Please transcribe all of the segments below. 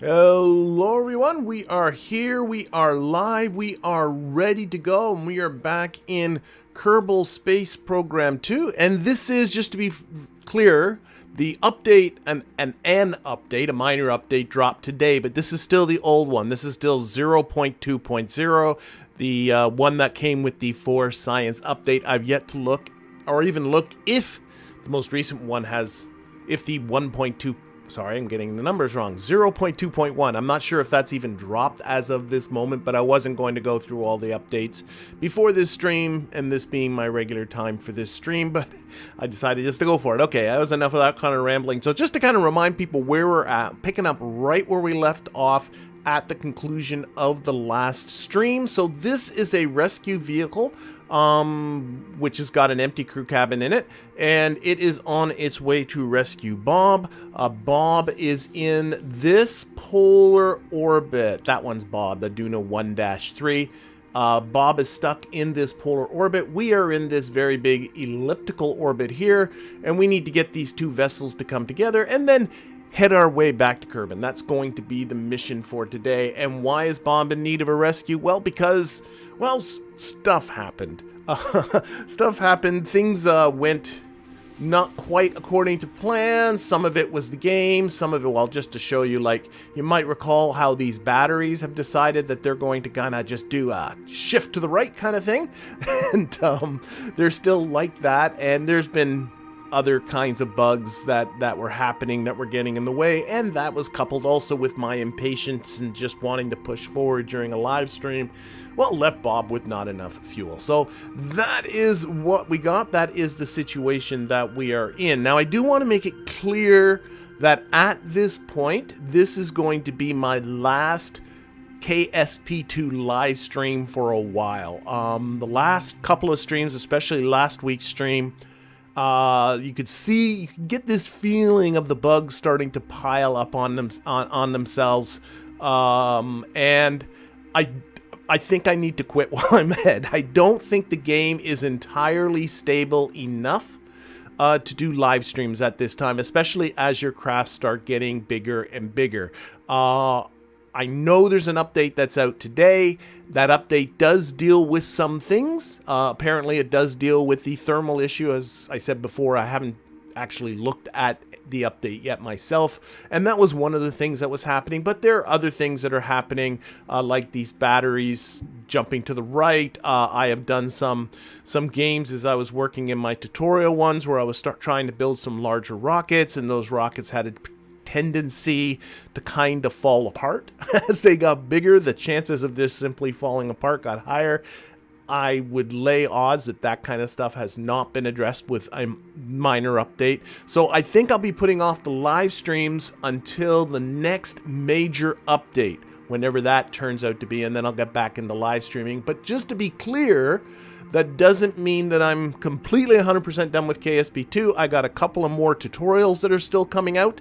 Hello everyone, we are here, we are live, we are ready to go, and we are back in Kerbal Space Program 2, and this is, just to be clear, the update, an update, a minor update dropped today, but this is still the old one. This is still 0.2.0, the one that came with the 4 Science update. I've yet to look, or even look if the most recent one has, if the 1.2, sorry, I'm getting the numbers wrong. 0.2.1. I'm not sure if that's even dropped as of this moment, but I wasn't going to go through all the updates before this stream, and this being my regular time for this stream, but I decided just to go for it. Okay, that was enough of that kind of rambling. So just to kind of remind people where we're at, picking up right where we left off at the conclusion of the last stream. So this is a rescue vehicle, which has got an empty crew cabin in it, and it is on its way to rescue Bob. Bob is in this polar orbit. That one's Bob, the Duna 1-3. Bob is stuck in this polar orbit. We are in this very big elliptical orbit here, and we need to get these two vessels to come together and then head our way back to Kerbal. That's going to be the mission for today. And why is Bob in need of a rescue? Well, because, well, stuff happened. Stuff happened. Things went not quite according to plan. Some of it was the game. Some of it, well, just to show you, like, you might recall how these batteries have decided that they're going to kind of just do a shift to the right kind of thing. And they're still like that. And there's been other kinds of bugs that were happening that were getting in the way, and that was coupled also with my impatience and just wanting to push forward during a live stream. Well, left Bob with not enough fuel. So that is what we got. That is the situation that we are in. Now, I do want to make it clear that at this point, this is going to be my last KSP2 live stream for a while. The last couple of streams, especially last week's stream, you could see, you could get this feeling of the bugs starting to pile up on them, on themselves, and I think I need to quit while I'm ahead. I don't think the game is entirely stable enough to do live streams at this time, especially as your crafts start getting bigger and bigger. I know there's an update that's out today. That update does deal with some things. Apparently it does deal with the thermal issue. As I said before, I haven't actually looked at the update yet myself, and that was one of the things that was happening. But there are other things that are happening, like these batteries jumping to the right. I have done some games as I was working in my tutorial ones where I was trying to build some larger rockets, and those rockets had a tendency to kind of fall apart as they got bigger. The chances of this simply falling apart got higher. I would lay odds that that kind of stuff has not been addressed with a minor update. So I think I'll be putting off the live streams until the next major update, whenever that turns out to be, and then I'll get back into live streaming. But just to be clear, that doesn't mean that I'm completely 100% done with KSP2. I got a couple of more tutorials that are still coming out,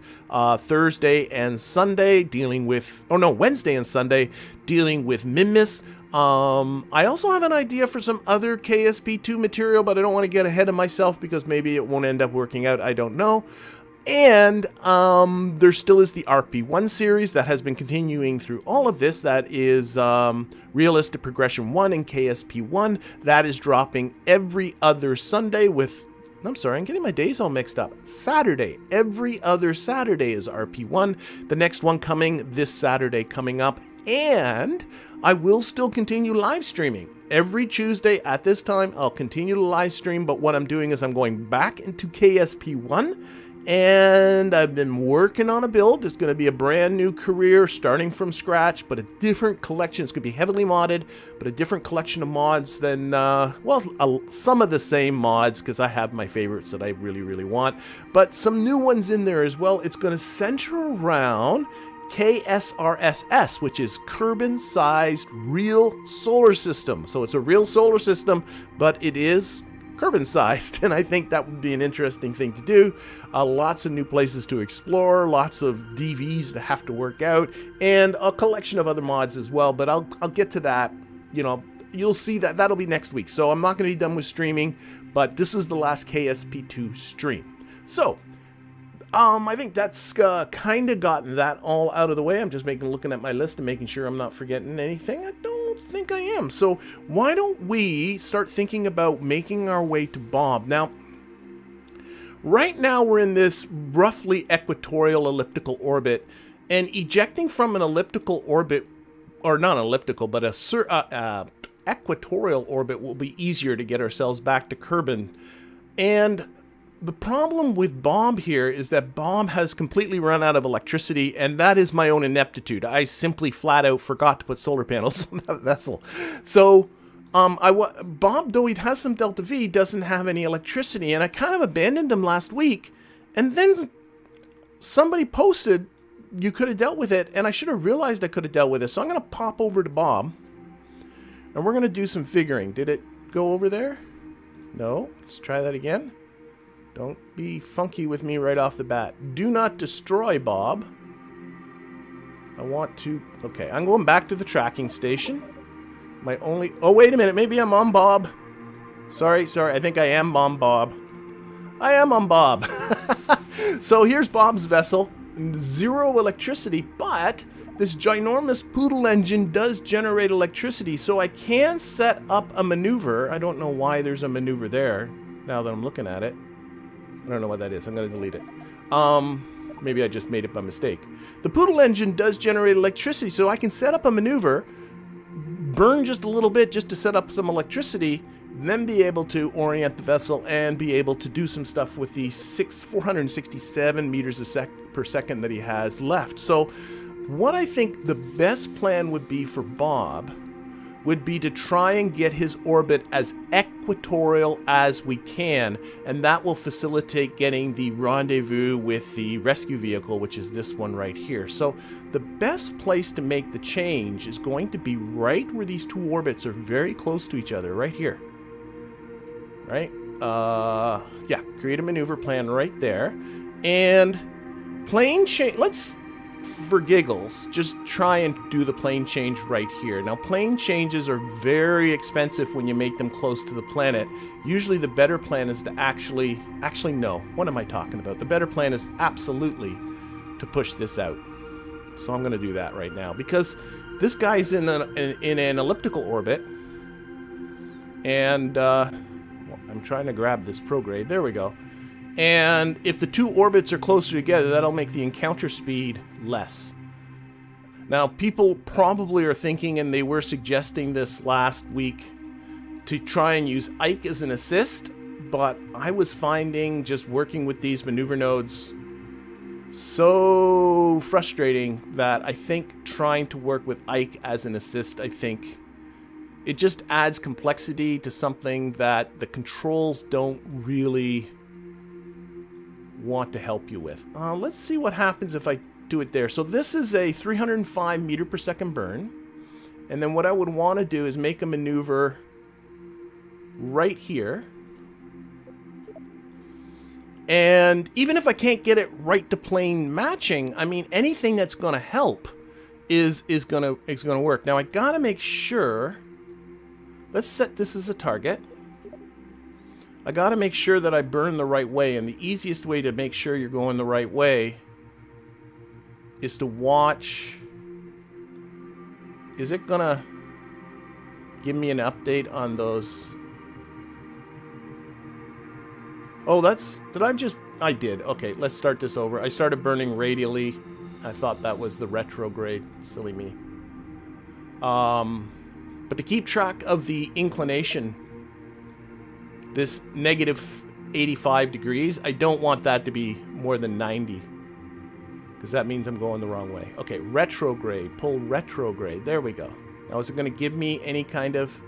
Thursday and Sunday, dealing with, oh no, Wednesday and Sunday, dealing with Mimis. I also have an idea for some other KSP2 material, but I don't want to get ahead of myself because maybe it won't end up working out. I don't know. And there still is the RP1 series that has been continuing through all of this. That is Realistic Progression 1 and KSP1. That is dropping every other Sunday with, I'm sorry, I'm getting my days all mixed up. Saturday. Every other Saturday is RP1. The next one coming this Saturday coming up. And I will still continue live streaming. Every Tuesday at this time, I'll continue to live stream, but what I'm doing is I'm going back into KSP1. And I've been working on a build. It's going to be a brand new career starting from scratch, but a different collection. It's going to be heavily modded, but a different collection of mods than, well, some of the same mods, because I have my favorites that I really, really want, but some new ones in there as well. It's going to center around KSRSS, which is Kerbal-sized real solar system. So it's a real solar system, but it is Kerbal-sized, and I think that would be an interesting thing to do. Lots of new places to explore, lots of DVs that have to work out, and a collection of other mods as well, but I'll get to that. You know, you'll see that that'll be next week, so I'm not going to be done with streaming, but this is the last KSP2 stream. So I think that's kind of gotten that all out of the way. I'm just looking at my list and making sure I'm not forgetting anything. I don't think I am. So why don't we start thinking about making our way to Bob? Now, right now we're in this roughly equatorial elliptical orbit, and ejecting from an elliptical orbit, or not elliptical, but a equatorial orbit will be easier to get ourselves back to Kerbal. And the problem with Bob here is that Bob has completely run out of electricity, and that is my own ineptitude. I simply flat out forgot to put solar panels on that vessel. So, Bob, though he has some Delta V, doesn't have any electricity, and I kind of abandoned him last week, and then somebody posted, you could have dealt with it, and I should have realized I could have dealt with it. So I'm going to pop over to Bob, and we're going to do some figuring. Did it go over there? No. Let's try that again. Don't be funky with me right off the bat. Do not destroy, Bob. I want to... Okay, I'm going back to the tracking station. My only... Oh, wait a minute. Maybe I'm on Bob. Sorry. I think I am on Bob. I am on Bob. So here's Bob's vessel. 0 electricity, but this ginormous poodle engine does generate electricity, so I can set up a maneuver. I don't know why there's a maneuver there, now that I'm looking at it. I don't know what that is. I'm going to delete it. Maybe I just made it by mistake. The poodle engine does generate electricity, so I can set up a maneuver, burn just a little bit just to set up some electricity, then be able to orient the vessel and be able to do some stuff with the 467 meters per second that he has left. So what I think the best plan would be for Bob would be to try and get his orbit as equatorial as we can, and that will facilitate getting the rendezvous with the rescue vehicle, which is this one right here. So the best place to make the change is going to be right where these two orbits are very close to each other, right here. Right? Yeah, create a maneuver plan right there. And plane change, let's, for giggles, just try and do the plane change right here. Now, plane changes are very expensive when you make them close to the planet. Usually the better plan is to actually no, what am I talking about? The better plan is absolutely to push this out. So I'm going to do that right now, because this guy's in an elliptical orbit, and I'm trying to grab this prograde. There we go. And if the two orbits are closer together, that'll make the encounter speed less. Now, people probably are thinking, and they were suggesting this last week, to try and use Ike as an assist, but I was finding just working with these maneuver nodes so frustrating that I think trying to work with Ike as an assist, I think it just adds complexity to something that the controls don't really want to help you with. Let's see what happens if I do it there. So this is a 305 meter per second burn, and then what I would want to do is make a maneuver right here, and even if I can't get it right to plane matching, I mean, anything that's going to help is going to work. Now I gotta make sure, let's set this as a target. I gotta make sure that I burn the right way, and the easiest way to make sure you're going the right way is to watch. Is it gonna give me an update on those? Oh, I did. Okay, let's start this over. I started burning radially. I thought that was the retrograde. Silly me. But to keep track of the inclination, this negative 85 degrees, I don't want that to be more than 90, because that means I'm going the wrong way. Okay, retrograde, pull retrograde. There we go. Now, is it going to give me any kind of...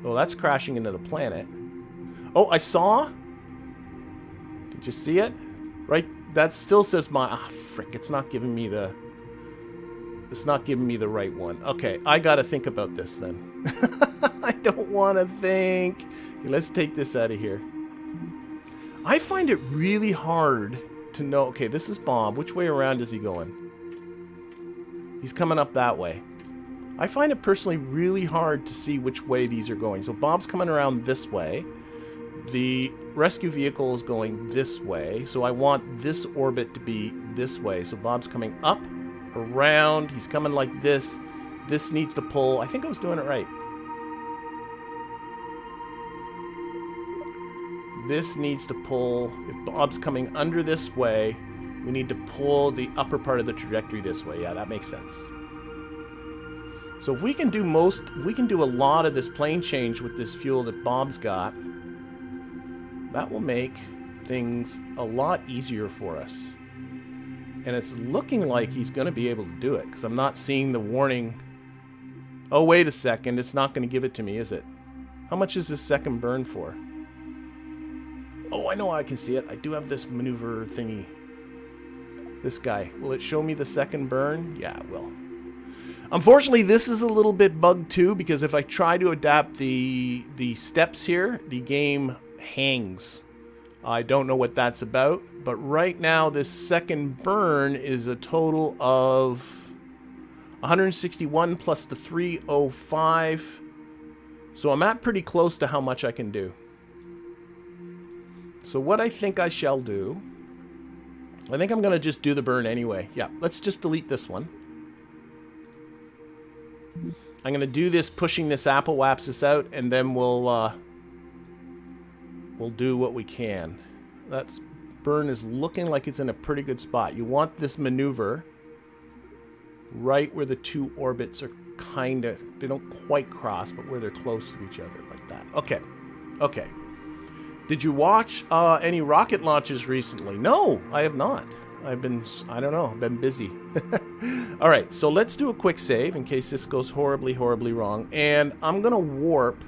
Oh, that's crashing into the planet. Oh, I saw... Did you see it? Right, that still says my... Ah, frick, it's not giving me the... It's not giving me the right one. Okay, I gotta think about this then. I don't want to think. Okay, let's take this out of here. I find it really hard to know... Okay, this is Bob. Which way around is he going? He's coming up that way. I find it personally really hard to see which way these are going. So Bob's coming around this way. The rescue vehicle is going this way, so I want this orbit to be this way. So Bob's coming up, around, he's coming like this. This needs to pull. I think I was doing it right. This needs to pull. If Bob's coming under this way, we need to pull the upper part of the trajectory this way. Yeah, that makes sense. So if we can do a lot of this plane change with this fuel that Bob's got. That will make things a lot easier for us. And it's looking like he's going to be able to do it, because I'm not seeing the warning. Oh, wait a second. It's not going to give it to me, is it? How much is this second burn for? Oh, I know I can see it. I do have this maneuver thingy. This guy. Will it show me the second burn? Yeah, it will. Unfortunately, this is a little bit bugged too, because if I try to adapt the steps here, the game hangs. I don't know what that's about, but right now this second burn is a total of 161 plus the 305. So I'm at pretty close to how much I can do. So what I think I shall do, I think I'm going to just do the burn anyway. Yeah, let's just delete this one. I'm going to do this, pushing this apple axis out, and then we'll do what we can. That's burn is looking like it's in a pretty good spot. You want this maneuver right where the two orbits are kind of, they don't quite cross, but where they're close to each other like that. Okay. Okay. Did you watch any rocket launches recently? No, I have not. I don't know, I've been busy. All right, so let's do a quick save in case this goes horribly, horribly wrong. And I'm going to warp.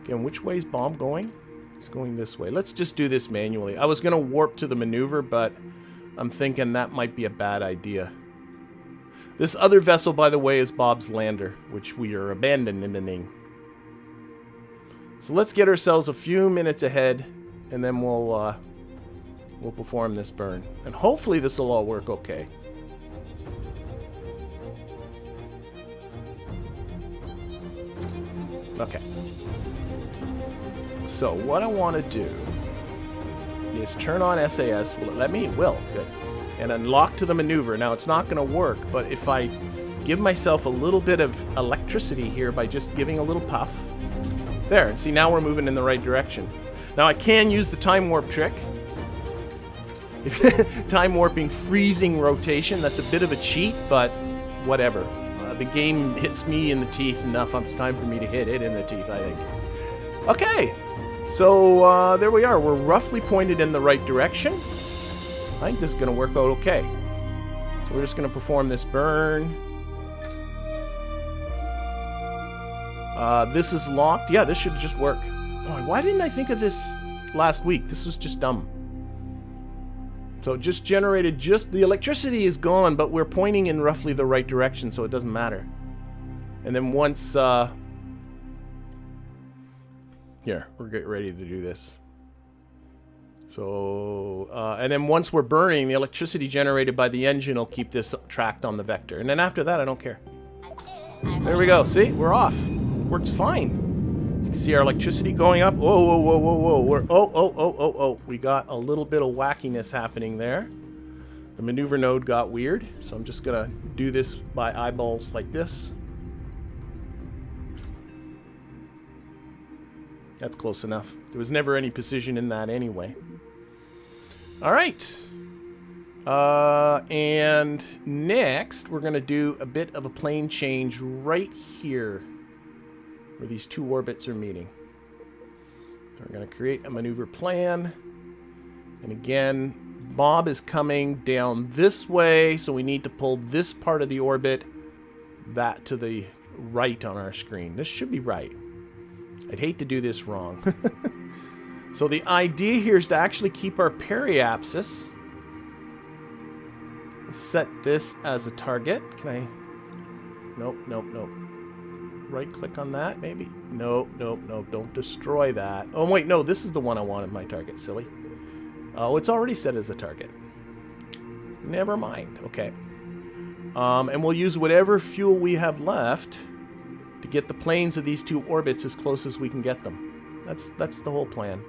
Again, which way is Bob going? He's going this way. Let's just do this manually. I was going to warp to the maneuver, but I'm thinking that might be a bad idea. This other vessel, by the way, is Bob's lander, which we are abandoning. So let's get ourselves a few minutes ahead, and then we'll perform this burn. And hopefully this will all work okay. Okay. So what I want to do is turn on SAS. Will it let me? It will. Good. And unlock to the maneuver. Now it's not going to work, but if I give myself a little bit of electricity here by just giving a little puff. There. See, now we're moving in the right direction. Now I can use the time warp trick. Time warping freezing rotation. That's a bit of a cheat, but whatever. The game hits me in the teeth enough. It's time for me to hit it in the teeth, I think. Okay. So there we are. We're roughly pointed in the right direction. I think this is going to work out okay. So we're just going to perform this burn. This is locked. Yeah, this should just work. Boy, why didn't I think of this last week? This was just dumb. So it just generated the electricity is gone, but we're pointing in roughly the right direction, so it doesn't matter. And then once, here, we're getting ready to do this. So, and then once we're burning, the electricity generated by the engine will keep this tracked on the vector. And then after that, I don't care. There we go. See, we're off. Works fine. You can see our electricity going up. Whoa, whoa, whoa, whoa, whoa. We're, oh. We got a little bit of wackiness happening there. The maneuver node got weird. So I'm just going to do this by eyeballs like this. That's close enough. There was never any precision in that anyway. All right. And next, we're going to do a bit of a plane change right here where these two orbits are meeting. So we're going to create a maneuver plan. And again, Bob is coming down this way, so we need to pull this part of the orbit that to the right on our screen. This should be right. I'd hate to do this wrong. So the idea here is to actually keep our periapsis. Set this as a target. Can I? Nope. Right click on that, maybe? Nope. Don't destroy that. Oh, wait, no, this is the one I wanted my target, silly. Oh, it's already set as a target. Never mind. Okay. And we'll use whatever fuel we have left to get the planes of these two orbits as close as we can get them. That's the whole plan.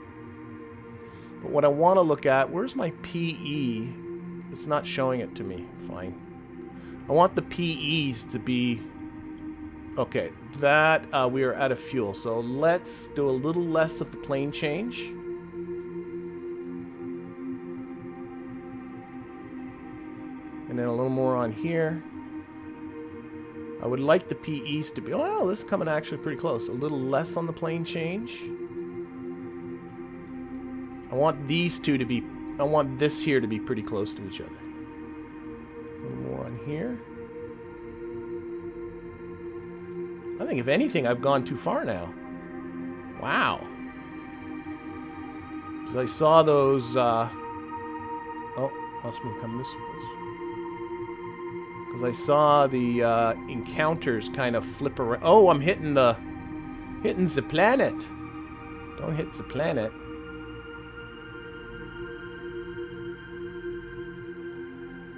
But what I want to look at, where's my PE? It's not showing it to me. Fine. I want the PEs to be... Okay, that we are out of fuel. So let's do a little less of the plane change. And then a little more on here. I would like the PEs to be... Oh, this is coming actually pretty close. A little less on the plane change. I want these two to be... I want this here to be pretty close to each other. A little more on here. I think if anything, I've gone too far now. Wow. Because I saw those... Oh, watch me come this way. Because I saw the encounters kind of flip around. Oh, I'm hitting the planet. Don't hit the planet.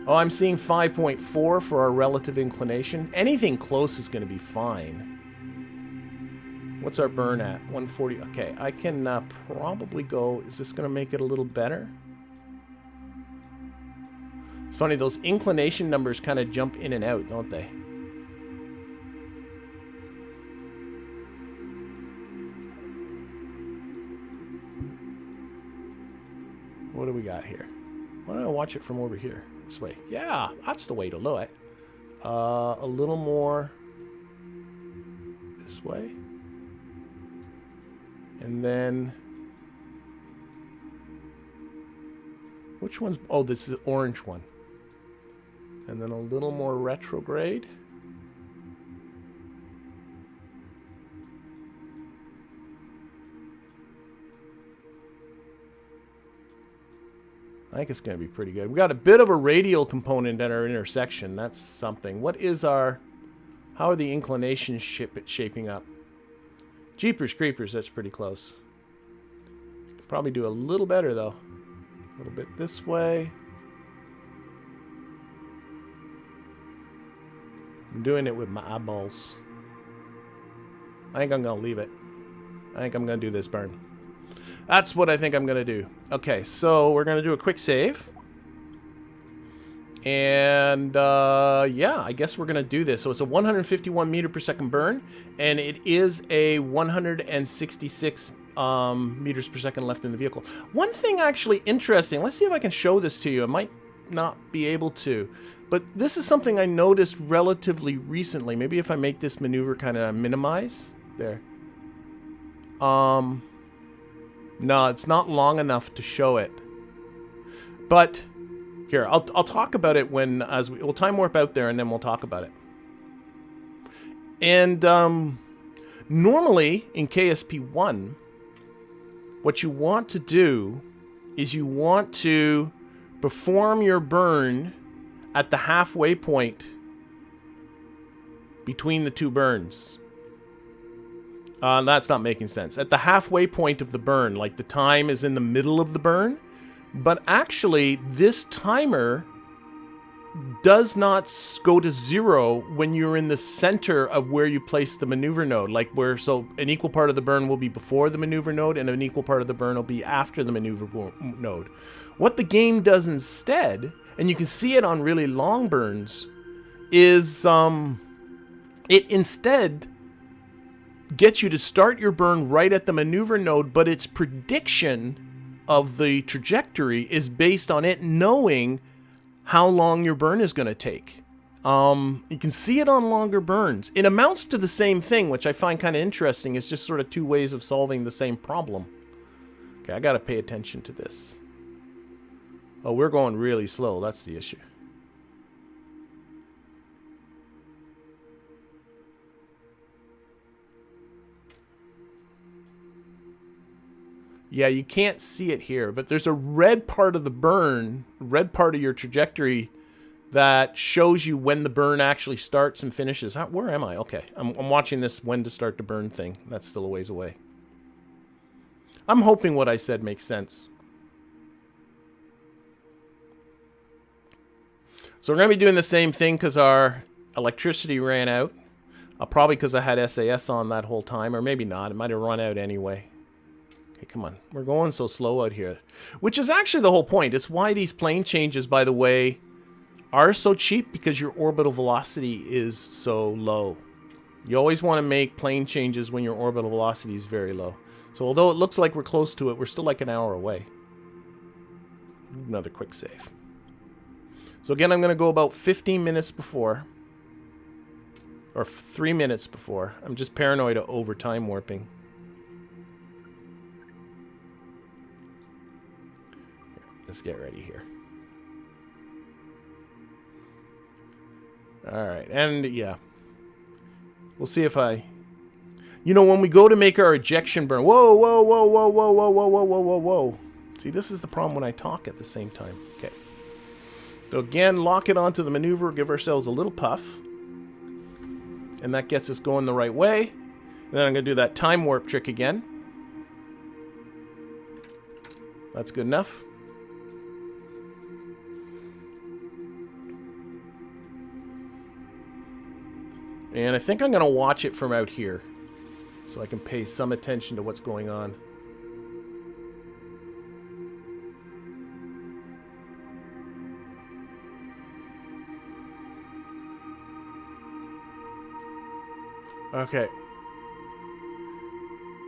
Oh, I'm seeing 5.4 for our relative inclination. Anything close is going to be fine. What's our burn at? 140. Okay, I can probably go... Is this going to make it a little better? It's funny, those inclination numbers kind of jump in and out, don't they? What do we got here? Why don't I watch it from over here? This way. Yeah, that's the way to do it. A little more this way. And then... Which one's... Oh, this is the orange one. And then a little more retrograde. I think it's going to be pretty good. We got a bit of a radial component at our intersection. That's something. What is our... How are the inclinations shaping up? Jeepers creepers, that's pretty close. Could probably do a little better, though. A little bit this way. I'm doing it with my eyeballs. I think I'm going to leave it. I think I'm going to do this burn. That's what I think I'm going to do. Okay, so we're going to do a quick save. And, yeah, I guess we're going to do this. So it's a 151 meter per second burn. And it is a 166 meters per second left in the vehicle. One thing actually interesting. Let's see if I can show this to you. I might not be able to. But this is something I noticed relatively recently. Maybe if I make this maneuver kind of minimize. There. No, it's not long enough to show it. But here, I'll talk about it when we'll time warp out there and then we'll talk about it. And normally in KSP1, what you want to do is you want to perform your burn at the halfway point between the two burns. That's not making sense. At the halfway point of the burn, like the time is in the middle of the burn. But actually, this timer does not go to 0 when you're in the center of where you place the maneuver node. Like where, so an equal part of the burn will be before the maneuver node and an equal part of the burn will be after the maneuver node. What the game does instead, and you can see it on really long burns, is it instead gets you to start your burn right at the maneuver node, but its prediction of the trajectory is based on it knowing how long your burn is going to take. You can see it on longer burns. It amounts to the same thing, which I find kind of interesting. It's just sort of two ways of solving the same problem. Okay, I got to pay attention to this. Oh, we're going really slow. That's the issue. Yeah, you can't see it here, but there's a red part of the burn, red part of your trajectory that shows you when the burn actually starts and finishes. Where am I? Okay, I'm watching this when to start the burn thing. That's still a ways away. I'm hoping what I said makes sense. So we're going to be doing the same thing because our electricity ran out. Probably because I had SAS on that whole time, or maybe not. It might have run out anyway. Okay, come on. We're going so slow out here. Which is actually the whole point. It's why these plane changes, by the way, are so cheap, because your orbital velocity is so low. You always want to make plane changes when your orbital velocity is very low. So although it looks like we're close to it, we're still like an hour away. Another quick save. So again, I'm going to go about 15 minutes before. Or 3 minutes before. I'm just paranoid of over time warping. Let's get ready here. Alright, and yeah. We'll see if I... You know, when we go to make our ejection burn... Whoa, whoa, whoa, whoa, whoa, whoa, whoa, whoa, whoa, whoa, whoa. See, this is the problem when I talk at the same time. Okay. So again, lock it onto the maneuver, give ourselves a little puff. And that gets us going the right way. And then I'm going to do that time warp trick again. That's good enough. And I think I'm going to watch it from out here, so I can pay some attention to what's going on. Okay.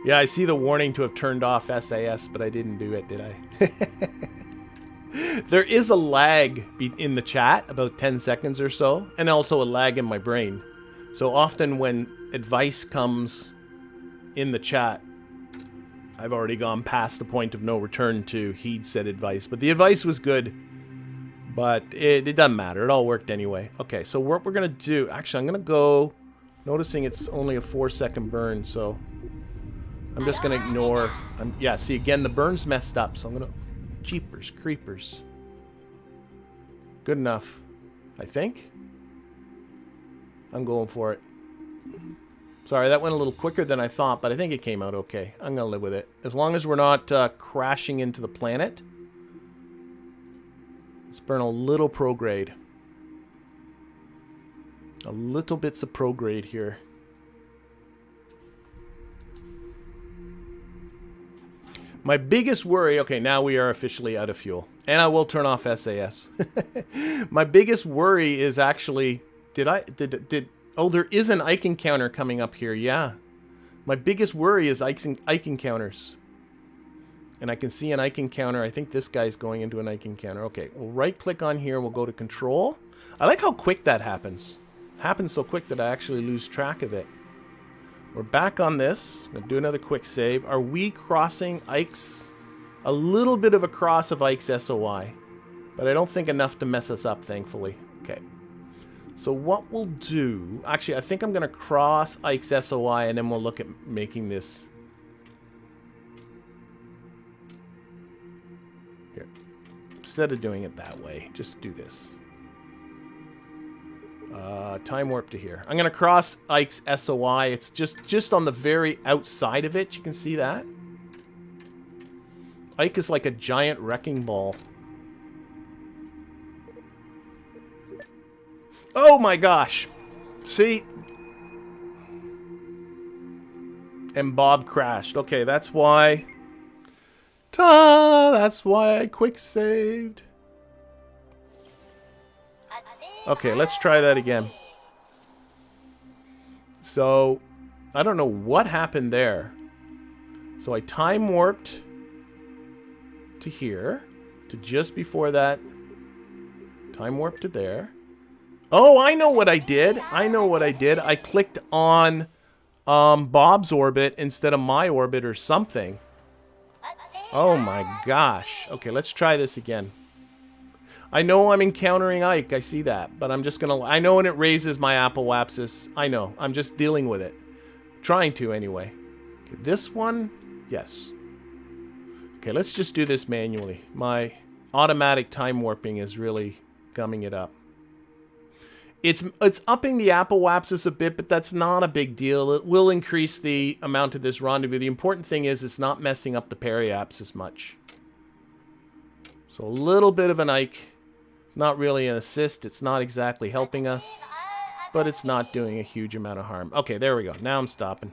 Yeah, I see the warning to have turned off SAS, but I didn't do it, did I? There is a lag in the chat, about 10 seconds or so, and also a lag in my brain. So often when advice comes in the chat, I've already gone past the point of no return to heed said advice. But the advice was good, but it doesn't matter. It all worked anyway. Okay, so what we're going to do... Actually, I'm going to go... Noticing it's only a 4-second burn, so... I'm just going to ignore... yeah, see, again, the burn's messed up, so I'm going to... Jeepers, creepers. Good enough, I think. I'm going for it. Sorry, that went a little quicker than I thought, but I think it came out okay. I'm going to live with it. As long as we're not crashing into the planet. Let's burn a little prograde. A little bits of prograde here. My biggest worry... Okay, now we are officially out of fuel. And I will turn off SAS. My biggest worry is actually... Oh, there is an Ike encounter coming up here, yeah. My biggest worry is Ike encounters. And I can see an Ike encounter. I think this guy's going into an Ike encounter. Okay, we'll right-click on here. We'll go to Control. I like how quick that happens. It happens so quick that I actually lose track of it. We're back on this. I'm going to do another quick save. Are we crossing Ike's... A little bit of a cross of Ike's SOI. But I don't think enough to mess us up, thankfully. Okay. So what we'll do... Actually, I think I'm going to cross Ike's SOI, and then we'll look at making this... Here. Instead of doing it that way, just do this. Time warp to here. I'm going to cross Ike's SOI. It's just on the very outside of it. You can see that. Ike is like a giant wrecking ball. Oh my gosh. See? And Bob crashed. Okay, that's why... That's why I quick saved. Okay, let's try that again. So, I don't know what happened there. So I time warped to here, to just before that. Time warped to there. Oh, I know what I did. I know what I did. I clicked on Bob's orbit instead of my orbit or something. Oh my gosh. Okay, let's try this again. I know I'm encountering Ike, I see that, but I'm just gonna... I know when it raises my apoapsis. I know, I'm just dealing with it. Trying to, anyway. Okay, this one, yes. Okay, let's just do this manually. My automatic time warping is really gumming it up. It's upping the apoapsis a bit, but that's not a big deal. It will increase the amount of this rendezvous. The important thing is it's not messing up the periapsis much. So a little bit of an Ike. Not really an assist. It's not exactly helping us, but it's not doing a huge amount of harm. Okay, there we go. Now I'm stopping.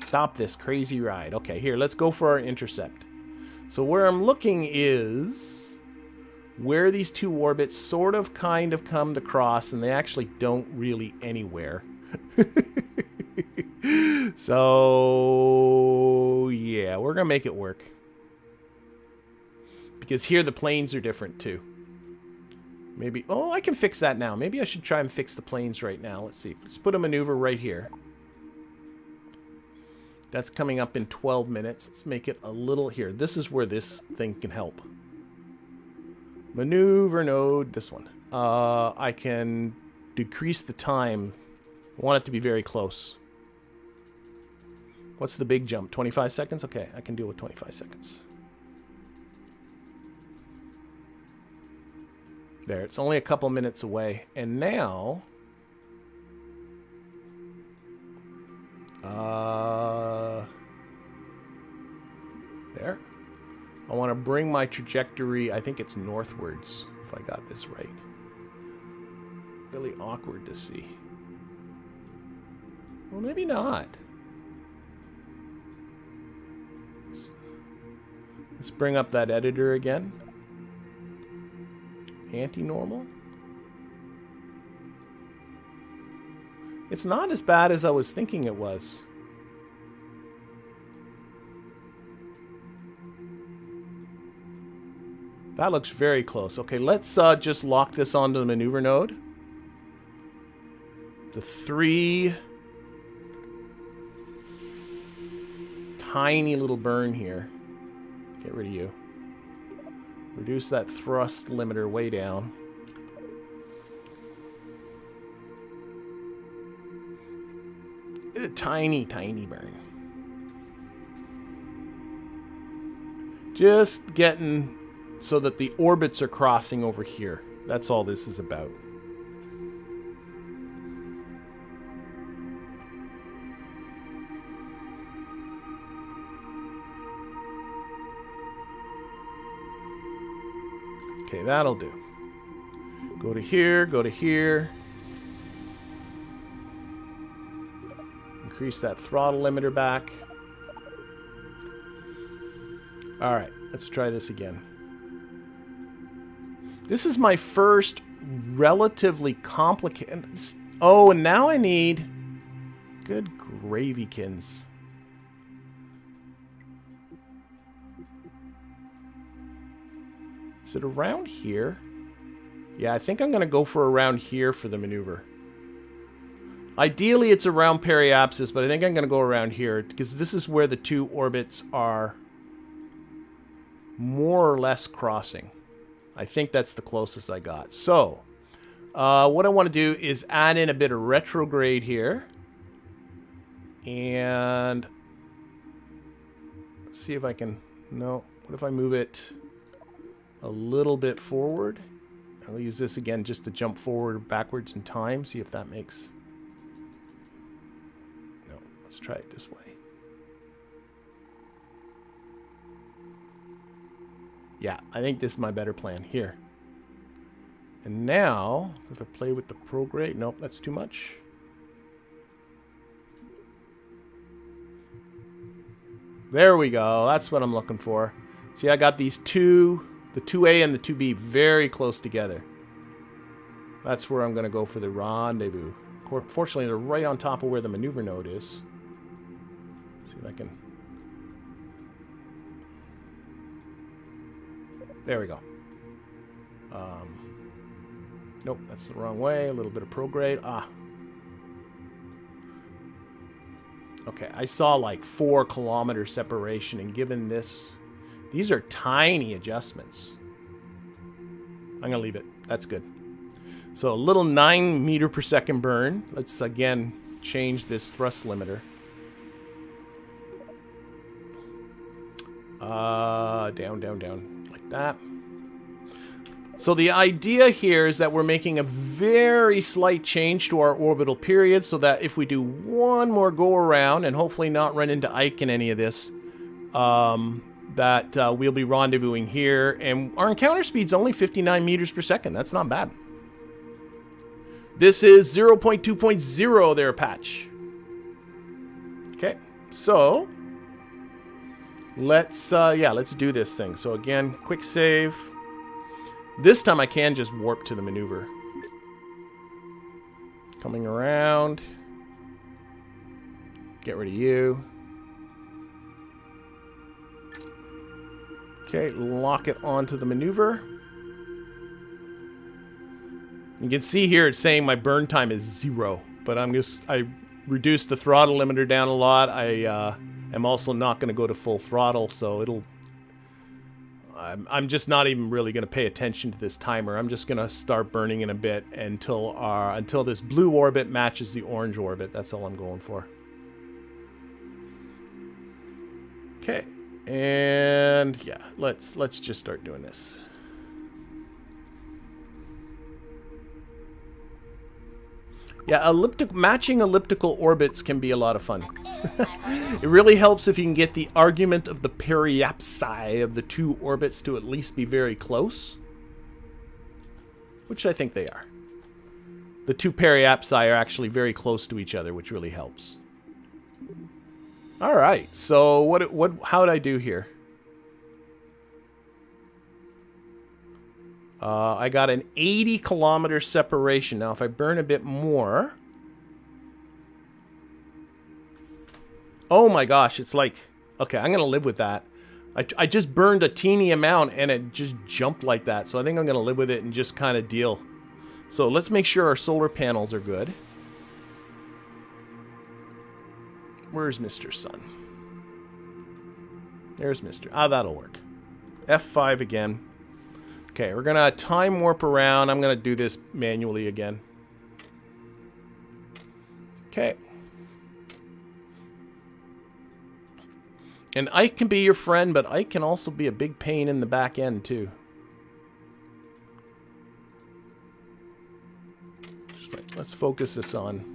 Stop this crazy ride. Okay, here, let's go for our intercept. So where I'm looking is where these two orbits sort of kind of come to cross, and they actually don't really anywhere. So, yeah, we're going to make it work. Because here the planes are different too. Maybe, oh, I can fix that now. Maybe I should try and fix the planes right now. Let's see. Let's put a maneuver right here. That's coming up in 12 minutes. Let's make it a little here. This is where this thing can help. Maneuver node, this one. I can decrease the time. I want it to be very close. What's the big jump? 25 seconds? Okay, I can deal with 25 seconds. There, it's only a couple minutes away. And now... there. I want to bring my trajectory, I think it's northwards, if I got this right. Really awkward to see. Well, maybe not. Let's bring up that editor again. Anti-normal. It's not as bad as I was thinking it was. That looks very close. Okay, let's just lock this onto the maneuver node. The 3 tiny little burn here. Get rid of you. Reduce that thrust limiter way down. A tiny, tiny burn. Just getting so that the orbits are crossing over here. That's all this is about. Okay, that'll do. Go to here, go to here. Increase that throttle limiter back. Alright, let's try this again. This is my first relatively complicated... Oh, and now I need... Good gravykins. Is it around here? Yeah, I think I'm going to go for around here for the maneuver. Ideally, it's around periapsis, but I think I'm going to go around here because this is where the two orbits are more or less crossing. I think that's the closest I got. So, what I want to do is add in a bit of retrograde here. And see if I can... No. What if I move it a little bit forward? I'll use this again just to jump forward or backwards in time. See if that makes... No. Let's try it this way. Yeah, I think this is my better plan. Here. And now, if I play with the prograde... Nope, that's too much. There we go. That's what I'm looking for. See, I got these two, the 2A and the 2B, very close together. That's where I'm going to go for the rendezvous. Fortunately, they're right on top of where the maneuver node is. See if I can... There we go. Nope, that's the wrong way. A little bit of prograde. Ah. Okay, I saw like 4 kilometer separation, and given this, these are tiny adjustments. I'm going to leave it. That's good. So a little 9 meter per second burn. Let's again change this thrust limiter. Down, down, down, like that. So the idea here is that we're making a very slight change to our orbital period so that if we do one more go around and hopefully not run into Ike in any of this, that we'll be rendezvousing here. And our encounter speed's only 59 meters per second. That's not bad. This is 0.2.0 there, Patch. Okay, So let's do this thing. So again, quick save. This time I can just warp to the maneuver. Coming around. Get rid of you. Okay, lock it onto the maneuver. You can see here it's saying my burn time is 0, but I reduced the throttle limiter down a lot. I am also not going to go to full throttle, so I'm just not even really going to pay attention to this timer. I'm just going to start burning in a bit until this blue orbit matches the orange orbit. That's all I'm going for. Okay, and yeah, let's just start doing this. Yeah, matching elliptical orbits can be a lot of fun. It really helps if you can get the argument of the periapsi of the two orbits to at least be very close. Which I think they are. The two periapsi are actually very close to each other, which really helps. Alright, so how did I do here? I got an 80-kilometer separation. Now, if I burn a bit more... Oh my gosh, it's like... Okay, I'm going to live with that. I just burned a teeny amount and it just jumped like that. So I think I'm going to live with it and just kind of deal. So let's make sure our solar panels are good. Where's Mr. Sun? There's Mr. Ah, that'll work. F5 again. Okay, we're going to time warp around. I'm going to do this manually again. Okay. And Ike can be your friend, but Ike can also be a big pain in the back end, too. Let's focus this on.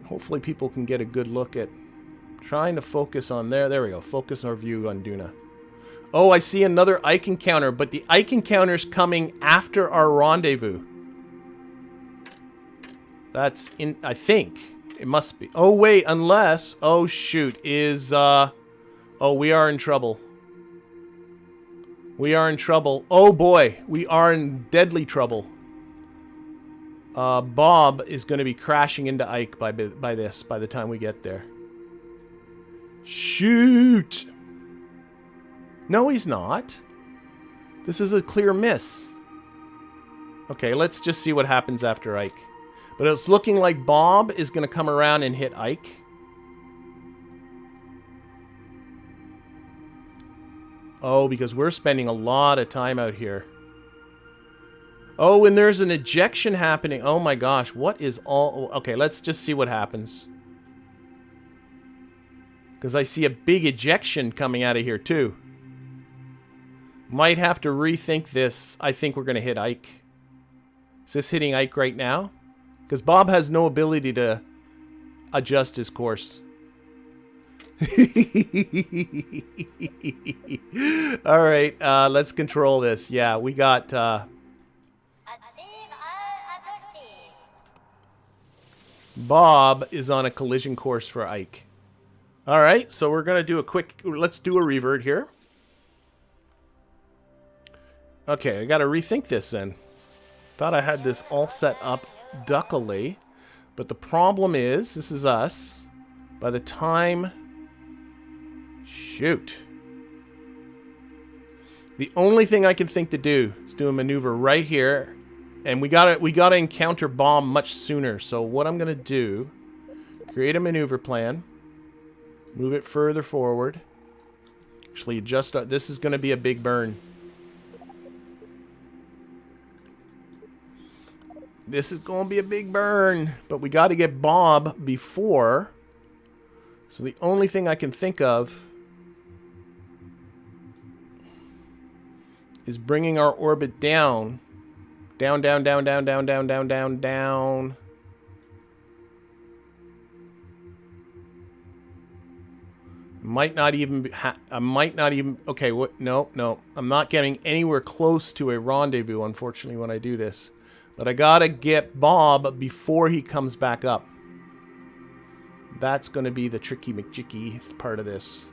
Hopefully people can get a good look at trying to focus on there. There we go. Focus our view on Duna. Oh, I see another Ike encounter, but the Ike encounter's coming after our rendezvous. That's in, I think. It must be. Oh, wait, unless... Oh, shoot. Oh, we are in trouble. We are in trouble. Oh, boy. We are in deadly trouble. Bob is going to be crashing into Ike by the time we get there. Shoot! No, he's not. This is a clear miss. Okay, let's just see what happens after Ike. But it's looking like Bob is going to come around and hit Ike. Oh, because we're spending a lot of time out here. Oh, and there's an ejection happening. Oh my gosh, what is all... Okay, let's just see what happens. Because I see a big ejection coming out of here too. Might have to rethink this. I think we're going to hit Ike. Is this hitting Ike right now? Because Bob has no ability to adjust his course. Alright, let's control this. Yeah, we got... Bob is on a collision course for Ike. Alright, so we're going to do a quick... Let's do a revert here. Okay, I got to rethink this then. Thought I had this all set up duckily. But the problem is, this is us. By the time... Shoot. The only thing I can think to do is do a maneuver right here. And we gotta encounter Bob much sooner. So what I'm gonna do, create a maneuver plan. Move it further forward. Actually adjust, this is gonna be a big burn. This is going to be a big burn. But we got to get Bob before. So the only thing I can think of is bringing our orbit down. Down, down, down, down, down, down, down, down, down. Might not even be, I might not even... Okay, what? No, no. I'm not getting anywhere close to a rendezvous, unfortunately, when I do this. But I gotta get Bob before he comes back up. That's going to be the tricky McJicky part of this.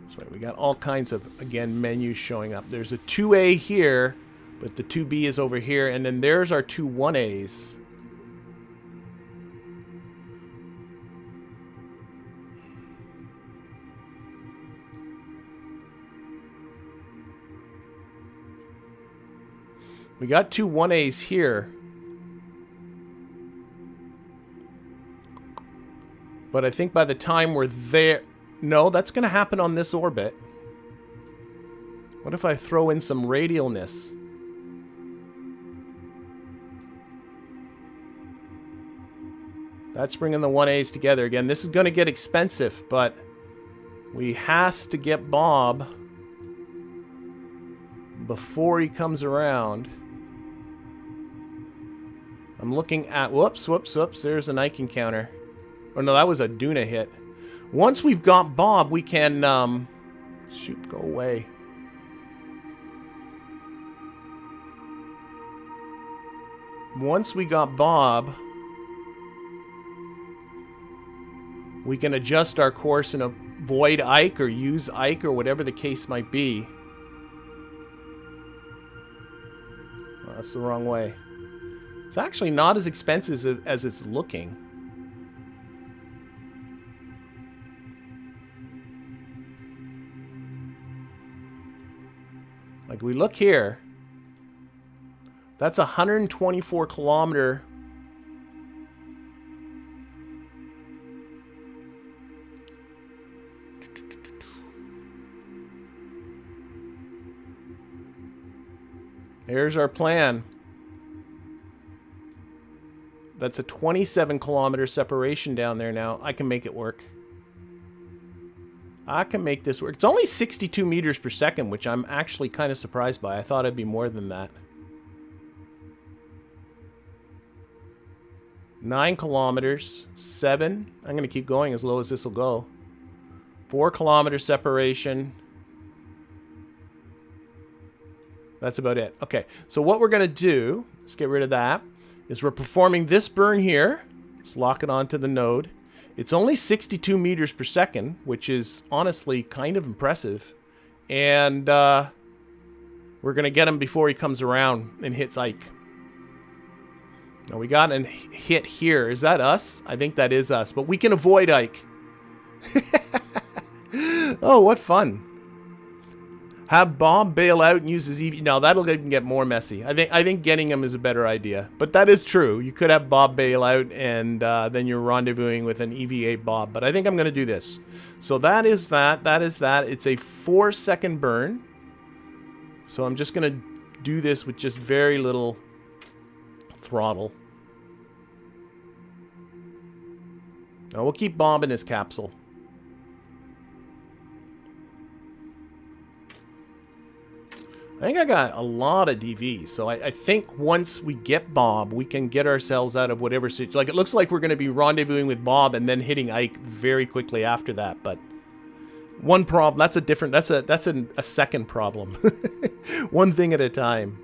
So we got all kinds of, again, menus showing up. There's a 2A here, but the 2B is over here, and then there's our two 1As. We got two 1As here. But I think by the time we're there... No, that's going to happen on this orbit. What if I throw in some radialness? That's bringing the 1As together again. This is going to get expensive, but we has to get Bob before he comes around. I'm looking at... Whoops. There's an Ike encounter. Oh, no, that was a Duna hit. Once we've got Bob, we can... shoot, go away. Once we got Bob, we can adjust our course and avoid Ike or use Ike or whatever the case might be. Well, that's the wrong way. It's actually not as expensive as it's looking. Like, we look here. That's a 124 kilometer. There's our plan. That's a 27 kilometer separation down there now. I can make it work. I can make this work. It's only 62 meters per second, which I'm actually kind of surprised by. I thought it'd be more than that. 9 kilometers. 7. I'm going to keep going as low as this will go. 4 kilometer separation. That's about it. Okay, so what we're going to do, let's get rid of that, is we're performing this burn here. Let's lock it onto the node. It's only 62 meters per second, which is honestly kind of impressive. And we're going to get him before he comes around and hits Ike. Now we got a hit here. Is that us? I think that is us, but we can avoid Ike. Oh, what fun. Have Bob bail out and use his EV. Now that'll even get more messy. I think getting him is a better idea. But that is true. You could have Bob bail out and then you're rendezvousing with an EVA Bob. But I think I'm going to do this. So that is that. That is that. It's a 4-second burn. So I'm just going to do this with just very little throttle. Now we'll keep Bob in his capsule. I think I got a lot of DVs, so I think once we get Bob, we can get ourselves out of whatever situation. Like, it looks like we're going to be rendezvousing with Bob and then hitting Ike very quickly after that. But one problem, that's a second problem. One thing at a time.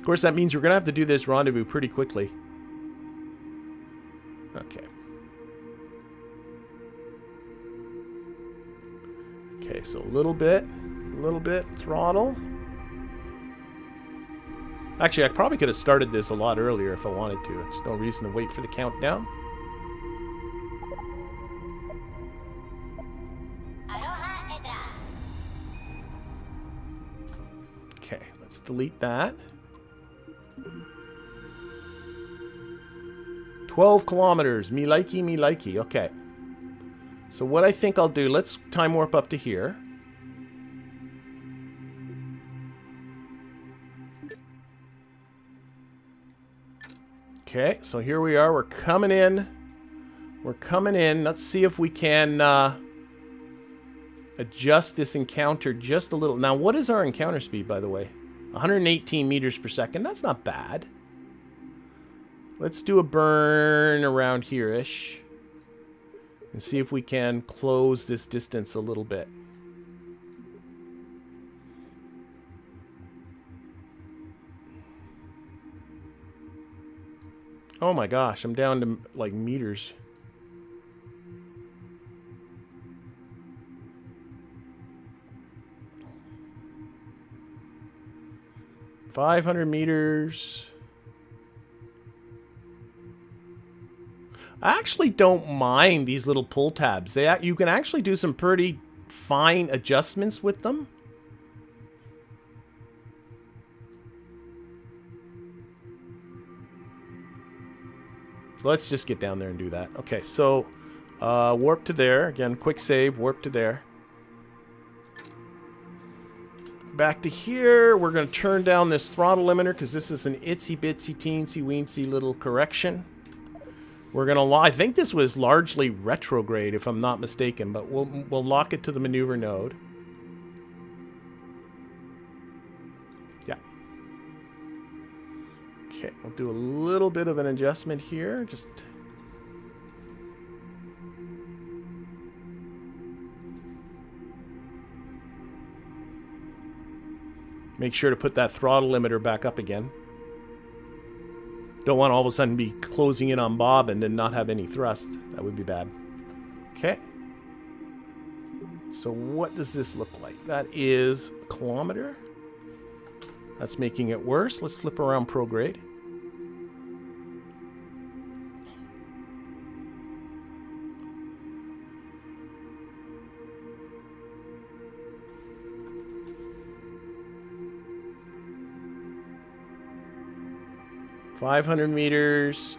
Of course, that means we're going to have to do this rendezvous pretty quickly. Okay. Okay, so a little bit throttle. Actually, I probably could have started this a lot earlier if I wanted to. There's no reason to wait for the countdown. Okay, let's delete that. 12 kilometers. Me likey. Okay. So what I think I'll do, let's time warp up to here. Okay, so here we are. We're coming in. Let's see if we can adjust this encounter just a little. Now, what is our encounter speed, by the way? 118 meters per second. That's not bad. Let's do a burn around here-ish. And see if we can close this distance a little bit. Oh my gosh, I'm down to like meters. $500 meters. I actually don't mind these little pull tabs. You can actually do some pretty fine adjustments with them. Let's just get down there and do that. Okay, so warp to there. Again, quick save, warp to there. Back to here. We're going to turn down this throttle limiter because this is an itsy bitsy teensy weensy little correction. We're going to, I think this was largely retrograde if I'm not mistaken, but we'll lock it to the maneuver node. Yeah. Okay, we'll do a little bit of an adjustment here. Just make sure to put that throttle limiter back up again. Don't want to all of a sudden be closing in on Bob and then not have any thrust. That would be bad. Okay. So what does this look like? That is a kilometer. That's making it worse. Let's flip around prograde. $500 meters,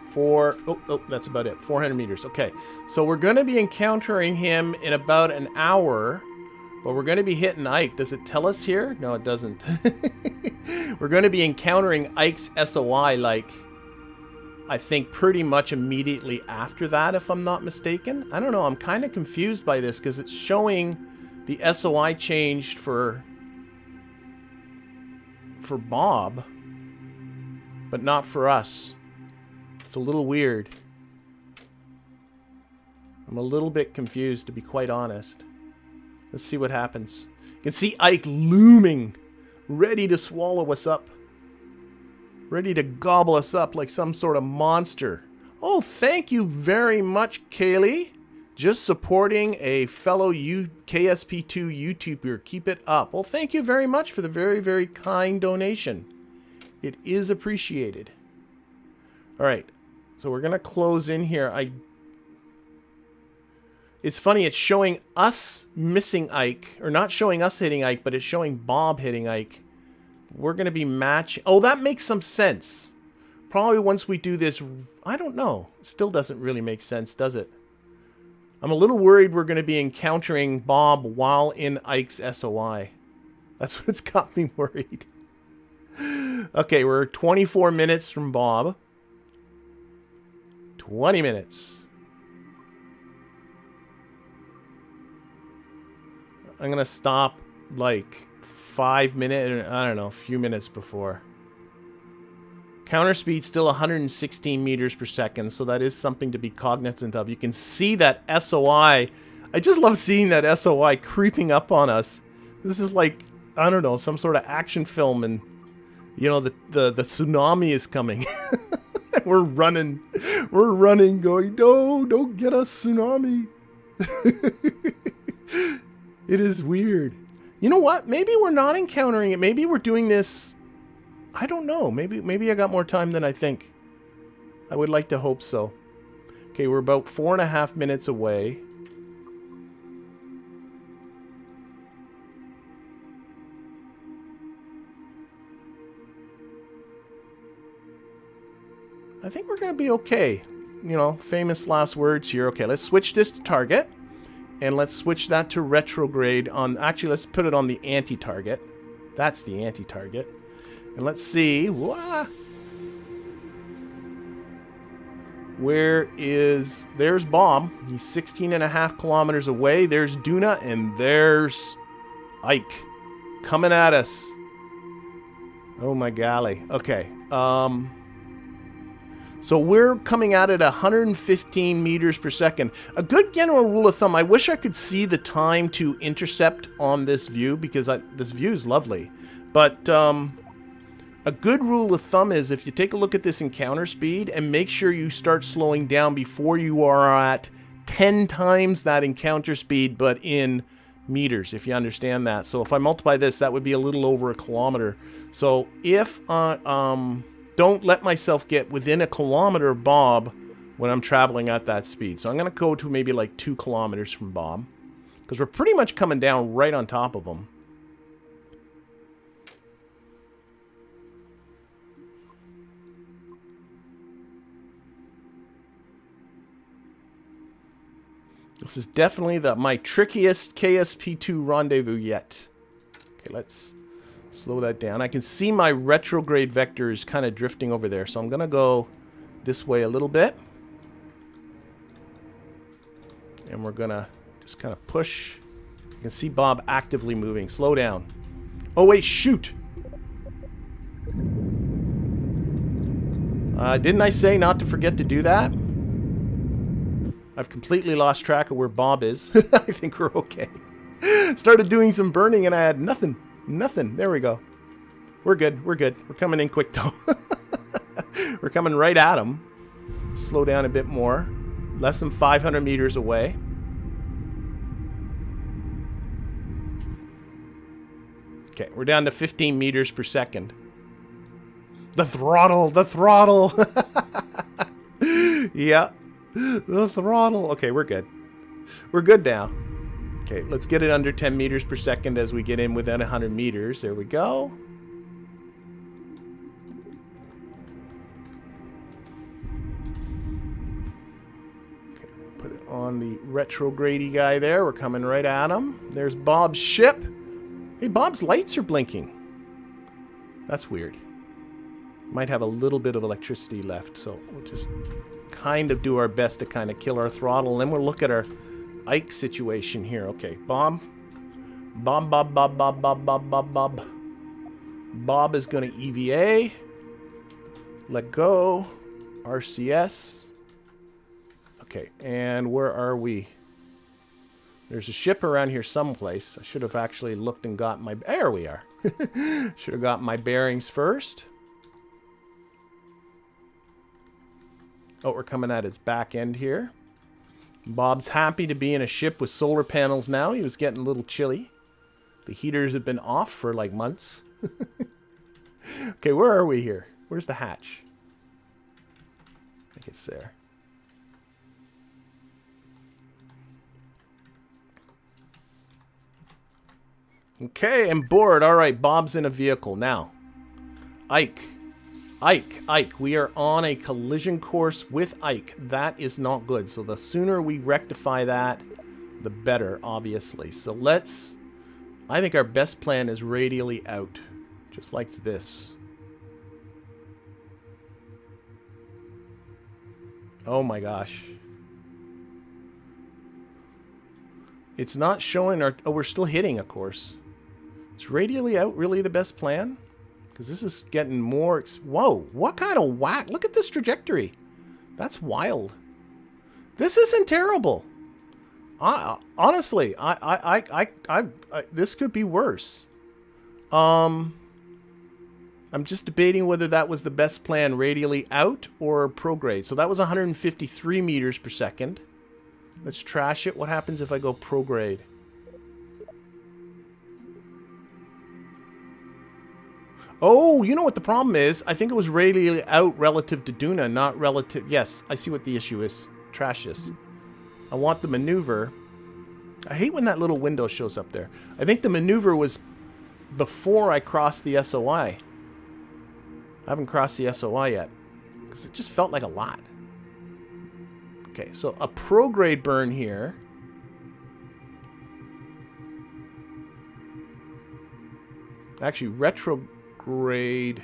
that's about it. 400 meters. Okay, so we're going to be encountering him in about an hour, but we're going to be hitting Ike. Does it tell us here? No, it doesn't. We're going to be encountering Ike's SOI, like, I think pretty much immediately after that, if I'm not mistaken. I don't know. I'm kind of confused by this because it's showing the SOI changed for Bob, but not for us. It's a little weird. I'm a little bit confused, to be quite honest. Let's see what happens. You can see Ike looming, ready to swallow us up. Ready to gobble us up like some sort of monster. Oh, thank you very much, Kaylee. Just supporting a fellow KSP2 YouTuber. Keep it up. Well, thank you very much for the very, very kind donation. It is appreciated. All right, so we're gonna close in here. It's funny, it's showing us missing Ike, or not showing us hitting Ike, but it's showing Bob hitting Ike. We're gonna be matching. Oh, that makes some sense. Probably once we do this, I don't know. Still doesn't really make sense, does it? I'm a little worried we're gonna be encountering Bob while in Ike's SOI. That's what's got me worried. Okay, we're 24 minutes from Bob. 20 minutes. I'm going to stop like 5 minutes, I don't know, a few minutes before. Counter speed still 116 meters per second, so that is something to be cognizant of. You can see that SOI. I just love seeing that SOI creeping up on us. This is like, I don't know, some sort of action film, and you know, the tsunami is coming. We're running, going, no, don't get us, tsunami. It is weird. You know what? Maybe we're not encountering it. Maybe we're doing this. I don't know. Maybe I got more time than I think. I would like to hope so. Okay, we're about 4.5 minutes away. I think we're going to be okay. You know, famous last words here. Okay, let's switch this to target. And let's switch that to retrograde on... Actually, let's put it on the anti-target. That's the anti-target. And let's see... Where is... There's Bob. He's 16.5 kilometers away. There's Duna. And there's Ike. Coming at us. Oh my golly. Okay. So we're coming out at 115 meters per second. A good general rule of thumb, I wish I could see the time to intercept on this view, because this view is lovely. But A good rule of thumb is if you take a look at this encounter speed and make sure you start slowing down before you are at 10 times that encounter speed, but in meters, if you understand that. So if I multiply this, that would be a little over a kilometer. So if I don't let myself get within a kilometer of Bob when I'm traveling at that speed. So I'm going to go to maybe like 2 kilometers from Bob, because we're pretty much coming down right on top of him. This is definitely my trickiest KSP2 rendezvous yet. Okay, let's slow that down. I can see my retrograde vectors kind of drifting over there, so I'm going to go this way a little bit. And we're going to just kind of push. You can see Bob actively moving. Slow down. Oh, wait, shoot. Didn't I say not to forget to do that? I've completely lost track of where Bob is. I think we're okay. Started doing some burning and I had nothing. Nothing. There we go. We're good. We're good. We're coming in quick though. We're coming right at him. Slow down a bit more. Less than 500 meters away. Okay, we're down to 15 meters per second. The throttle. The throttle. Yeah. The throttle. Okay, we're good. We're good now. Okay, let's get it under 10 meters per second as we get in within 100 meters. There we go. Okay, put it on the retrograde guy there. We're coming right at him. There's Bob's ship. Hey, Bob's lights are blinking. That's weird. Might have a little bit of electricity left, so we'll just kind of do our best to kind of kill our throttle. And then we'll look at our Ike situation here. Okay, Bob. Bob. Bob is going to EVA. Let go. RCS. Okay, and where are we? There's a ship around here someplace. I should have actually looked and got my... There we are. Should have got my bearings first. Oh, we're coming at its back end here. Bob's happy to be in a ship with solar panels now. He was getting a little chilly. The heaters have been off for like months. Okay, where are we here? Where's the hatch? I think it's there. Okay, I'm bored. All right, Bob's in a vehicle now. Ike, we are on a collision course with Ike. That is not good. So the sooner we rectify that, the better, obviously. So let's... I think our best plan is radially out. Just like this. Oh my gosh. It's not showing our... Oh, we're still hitting, of course. Is radially out really the best plan? Because this is getting more... Whoa, what kind of whack? Look at this trajectory. That's wild. This isn't terrible. Honestly, this could be worse. I'm just debating whether that was the best plan, radially out or prograde. So that was 153 meters per second. Let's trash it. What happens if I go prograde? Oh, you know what the problem is? I think it was radially out relative to Duna, not relative... Yes, I see what the issue is. Trash this. I want the maneuver. I hate when that little window shows up there. I think the maneuver was before I crossed the SOI. I haven't crossed the SOI yet. Because it just felt like a lot. Okay, so a prograde burn here. Actually, retrograde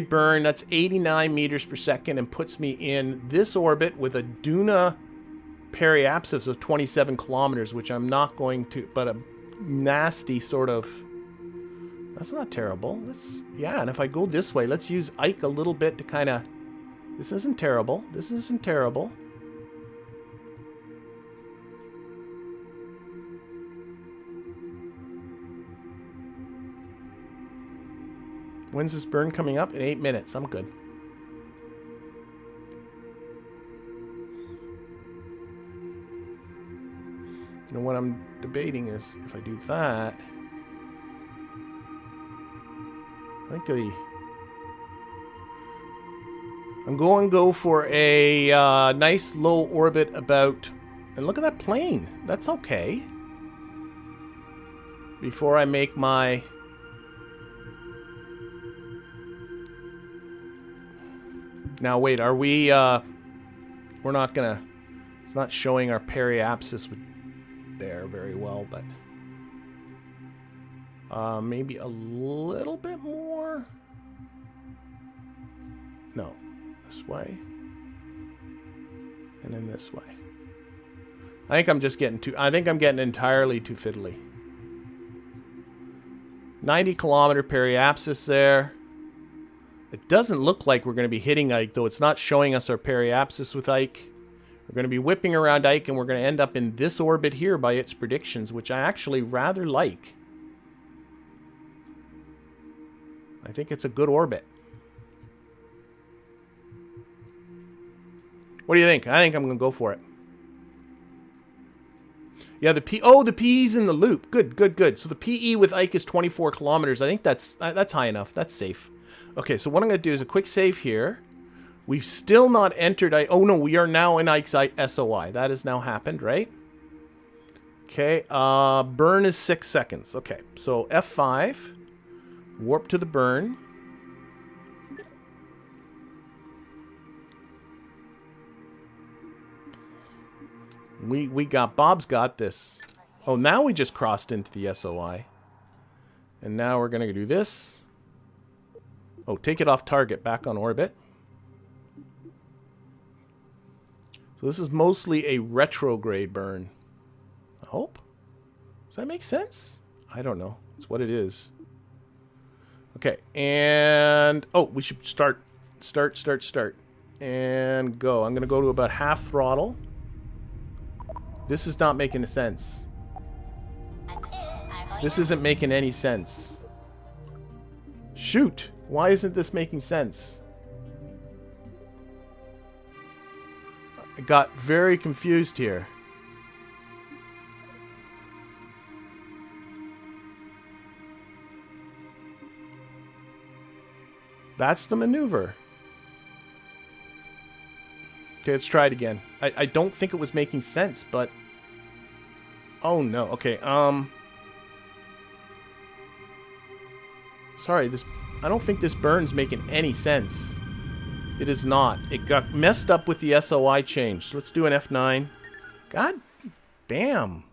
burn, that's 89 meters per second and puts me in this orbit with a Duna periapsis of 27 kilometers, which I'm not going to, but a nasty sort of... That's not terrible. Yeah, and if I go this way, let's use Ike a little bit to kind of... This isn't terrible. This isn't terrible. When's this burn coming up? In 8 minutes. I'm good. You know what I'm debating is if I do that, I think I'm going to go for a nice low orbit about, and look at that plane. That's okay. Before I make my now wait, are we we're not gonna, it's not showing our periapsis there very well, but maybe a little bit more. No, this way and then this way. I think I'm just getting too, I think I'm getting entirely too fiddly. 90 kilometer periapsis there. It doesn't look like we're going to be hitting Ike, though it's not showing us our periapsis with Ike. We're going to be whipping around Ike, and we're going to end up in this orbit here by its predictions, which I actually rather like. I think it's a good orbit. What do you think? I think I'm going to go for it. Yeah, the P's in the loop. Good, good, good. So the PE with Ike is 24 kilometers. I think that's high enough. That's safe. Okay, so what I'm going to do is a quick save here. We've still not entered... oh, no, we are now in Ike's SOI. That has now happened, right? Okay, burn is 6 seconds. Okay, so F5. Warp to the burn. We got... Bob's got this. Oh, now we just crossed into the SOI. And now we're going to do this. Oh, take it off target, back on orbit. So this is mostly a retrograde burn. I hope. Does that make sense? I don't know. It's what it is. Okay, and... oh, we should start. And go. I'm going to go to about half throttle. This is not making sense. This isn't making any sense. Shoot! Why isn't this making sense? I got very confused here. That's the maneuver. Okay, let's try it again. I don't think it was making sense, but... oh no, okay, sorry, I don't think this burn's making any sense. It is not. It got messed up with the SOI change. So let's do an F9. God damn.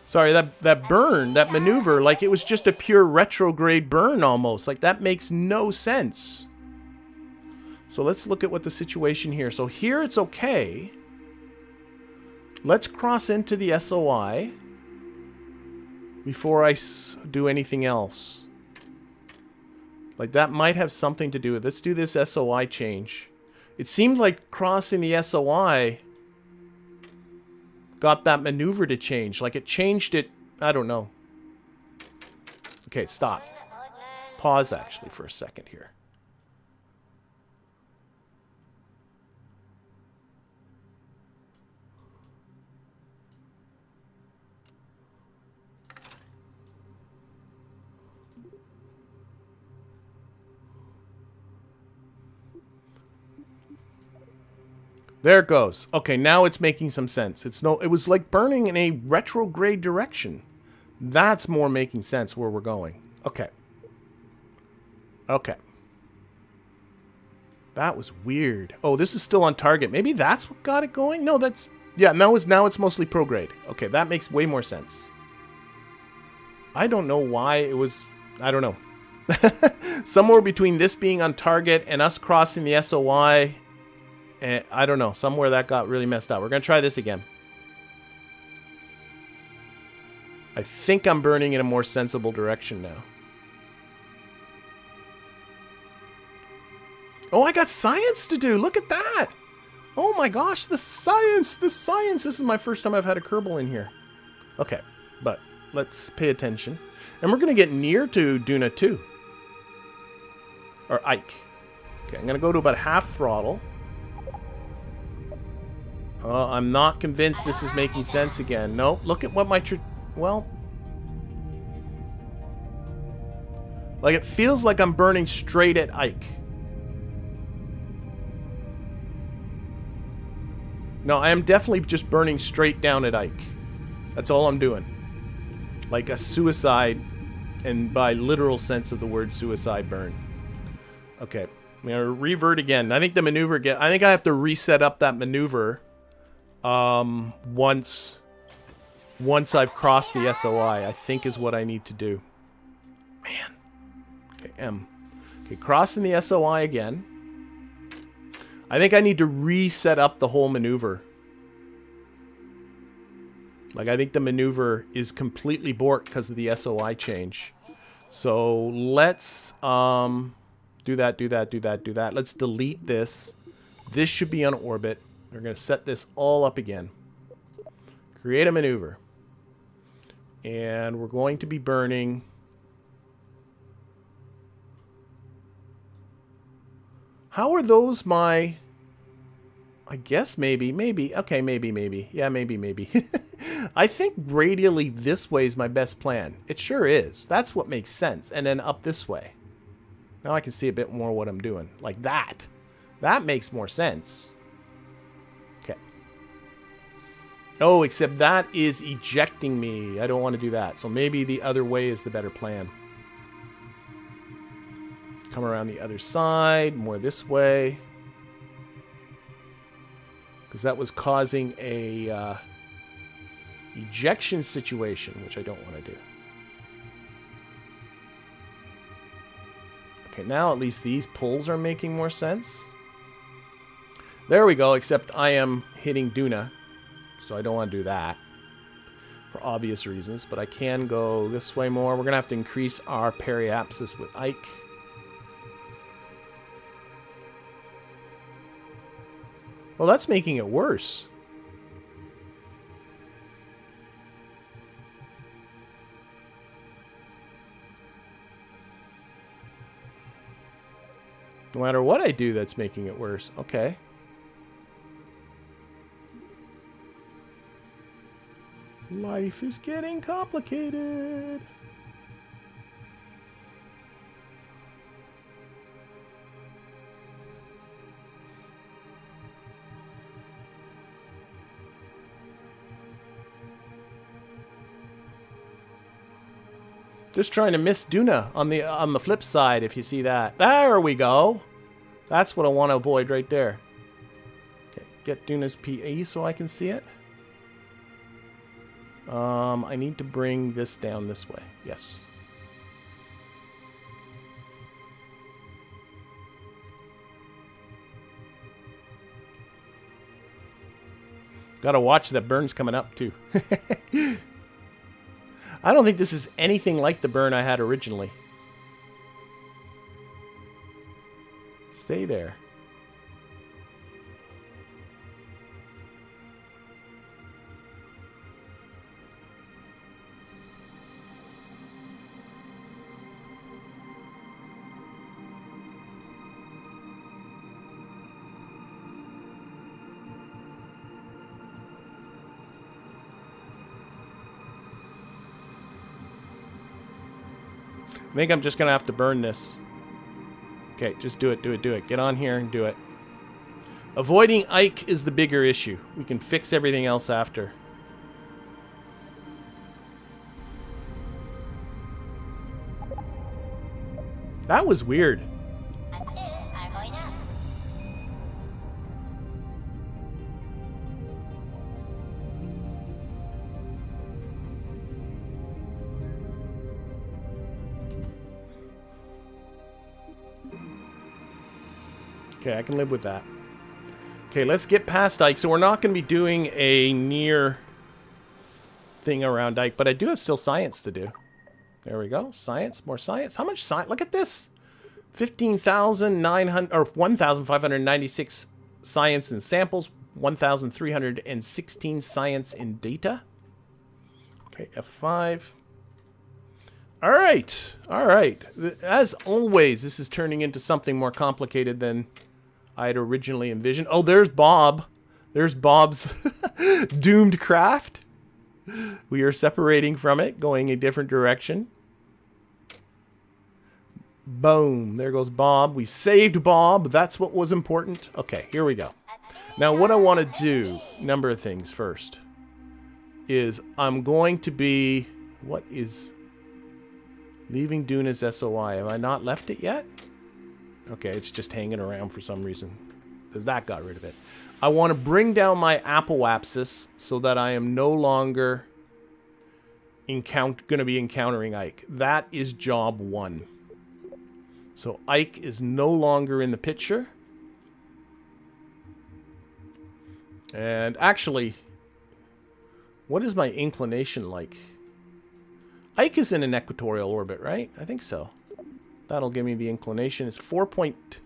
Sorry, that burn, that maneuver, like it was just a pure retrograde burn almost. Like that makes no sense. So let's look at what the situation here. So here it's okay. Let's cross into the SOI before I do anything else. Like that might have something to do with it. Let's do this SOI change. It seemed like crossing the SOI got that maneuver to change. Like it changed it. I don't know. Okay, stop. Pause actually for a second here. There it goes. Okay, now it's making some sense. It was like burning in a retrograde direction. That's more making sense where we're going. Okay. Okay. That was weird. Oh, this is still on target. Maybe that's what got it going? No, that's... yeah, now it's mostly prograde. Okay, that makes way more sense. I don't know why it was... I don't know. Somewhere between this being on target and us crossing the SOI... and I don't know. Somewhere that got really messed up. We're going to try this again. I think I'm burning in a more sensible direction now. Oh, I got science to do. Look at that. Oh my gosh, the science. The science. This is my first time I've had a Kerbal in here. Okay, but let's pay attention. And we're going to get near to Duna too. Or Ike. Okay, I'm going to go to about half throttle. I'm not convinced this is making sense again. No, look at what my... well... like, it feels like I'm burning straight at Ike. No, I am definitely just burning straight down at Ike. That's all I'm doing. Like a suicide, and by literal sense of the word suicide burn. Okay, I'm going to revert again. I think the maneuver I think I have to reset up that maneuver once I've crossed the SOI, I think is what I need to do. Man. Okay, M. Okay, crossing the SOI again. I think I need to reset up the whole maneuver. Like, I think the maneuver is completely borked because of the SOI change. So, let's do that. Let's delete this. This should be on orbit. We're going to set this all up again. Create a maneuver. And we're going to be burning... how are those my... I guess maybe. Okay, maybe. Yeah, maybe. I think radially this way is my best plan. It sure is. That's what makes sense. And then up this way. Now I can see a bit more what I'm doing. Like that. That makes more sense. Okay. Oh, except that is ejecting me. I don't want to do that. So maybe the other way is the better plan. Come around the other side. More this way. Because that was causing a ejection situation, which I don't want to do. Okay, now at least these pulls are making more sense. There we go, except I am hitting Duna, so I don't want to do that. For obvious reasons, but I can go this way more. We're going to have to increase our periapsis with Ike. Well, that's making it worse. No matter what I do, that's making it worse. Okay. Life is getting complicated. Just trying to miss Duna on the flip side, if you see that. There we go. That's what I want to avoid right there. Okay, get Duna's PE so I can see it. I need to bring this down this way. Yes. Gotta watch that burn's coming up too. I don't think this is anything like the burn I had originally. Stay there. I think I'm just going to have to burn this. Okay, just do it. Get on here and do it. Avoiding Ike is the bigger issue. We can fix everything else after. That was weird. Okay, I can live with that. Okay, let's get past Ike. So we're not going to be doing a near thing around Ike, but I do have still science to do. There we go. Science, more science. How much science? Look at this. 15,900 or 1,596 science in samples, 1,316 science in data. Okay, F5. All right. All right. As always, this is turning into something more complicated than I had originally envisioned. Oh, there's Bob. There's Bob's doomed craft. We are separating from it, going a different direction. Boom. There goes Bob. We saved Bob. That's what was important. Okay, here we go. Now, what I want to do, number of things first, is I'm going to be... What is... Leaving Duna's SOI. Have I not left it yet? Okay, it's just hanging around for some reason. Because that got rid of it. I want to bring down my apoapsis so that I am no longer going to be encountering Ike. That is job 1. So Ike is no longer in the picture. And actually, what is my inclination like? Ike is in an equatorial orbit, right? I think so. That'll give me the inclination. It's 4 point...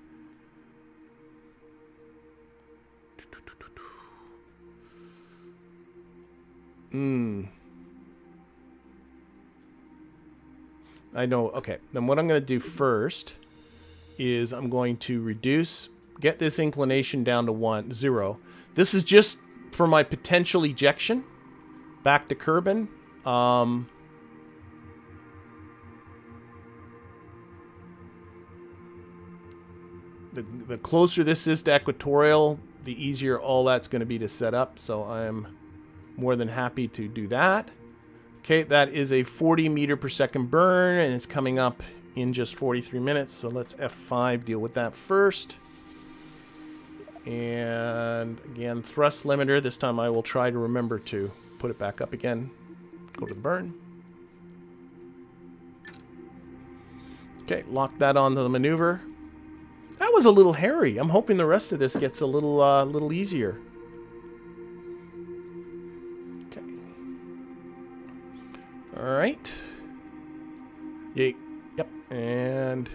I know. Okay. Then what I'm going to do first is I'm going to get this inclination down to 0. This is just for my potential ejection. Back to Kerbal. The closer this is to equatorial, the easier all that's going to be to set up. So I'm more than happy to do that. Okay, that is a 40 meter per second burn, and it's coming up in just 43 minutes. So let's F5 deal with that first. And again, thrust limiter. This time I will try to remember to put it back up again. Go to the burn. Okay, lock that onto the maneuver. That was a little hairy. I'm hoping the rest of this gets a little easier. Okay. All right. Yep. And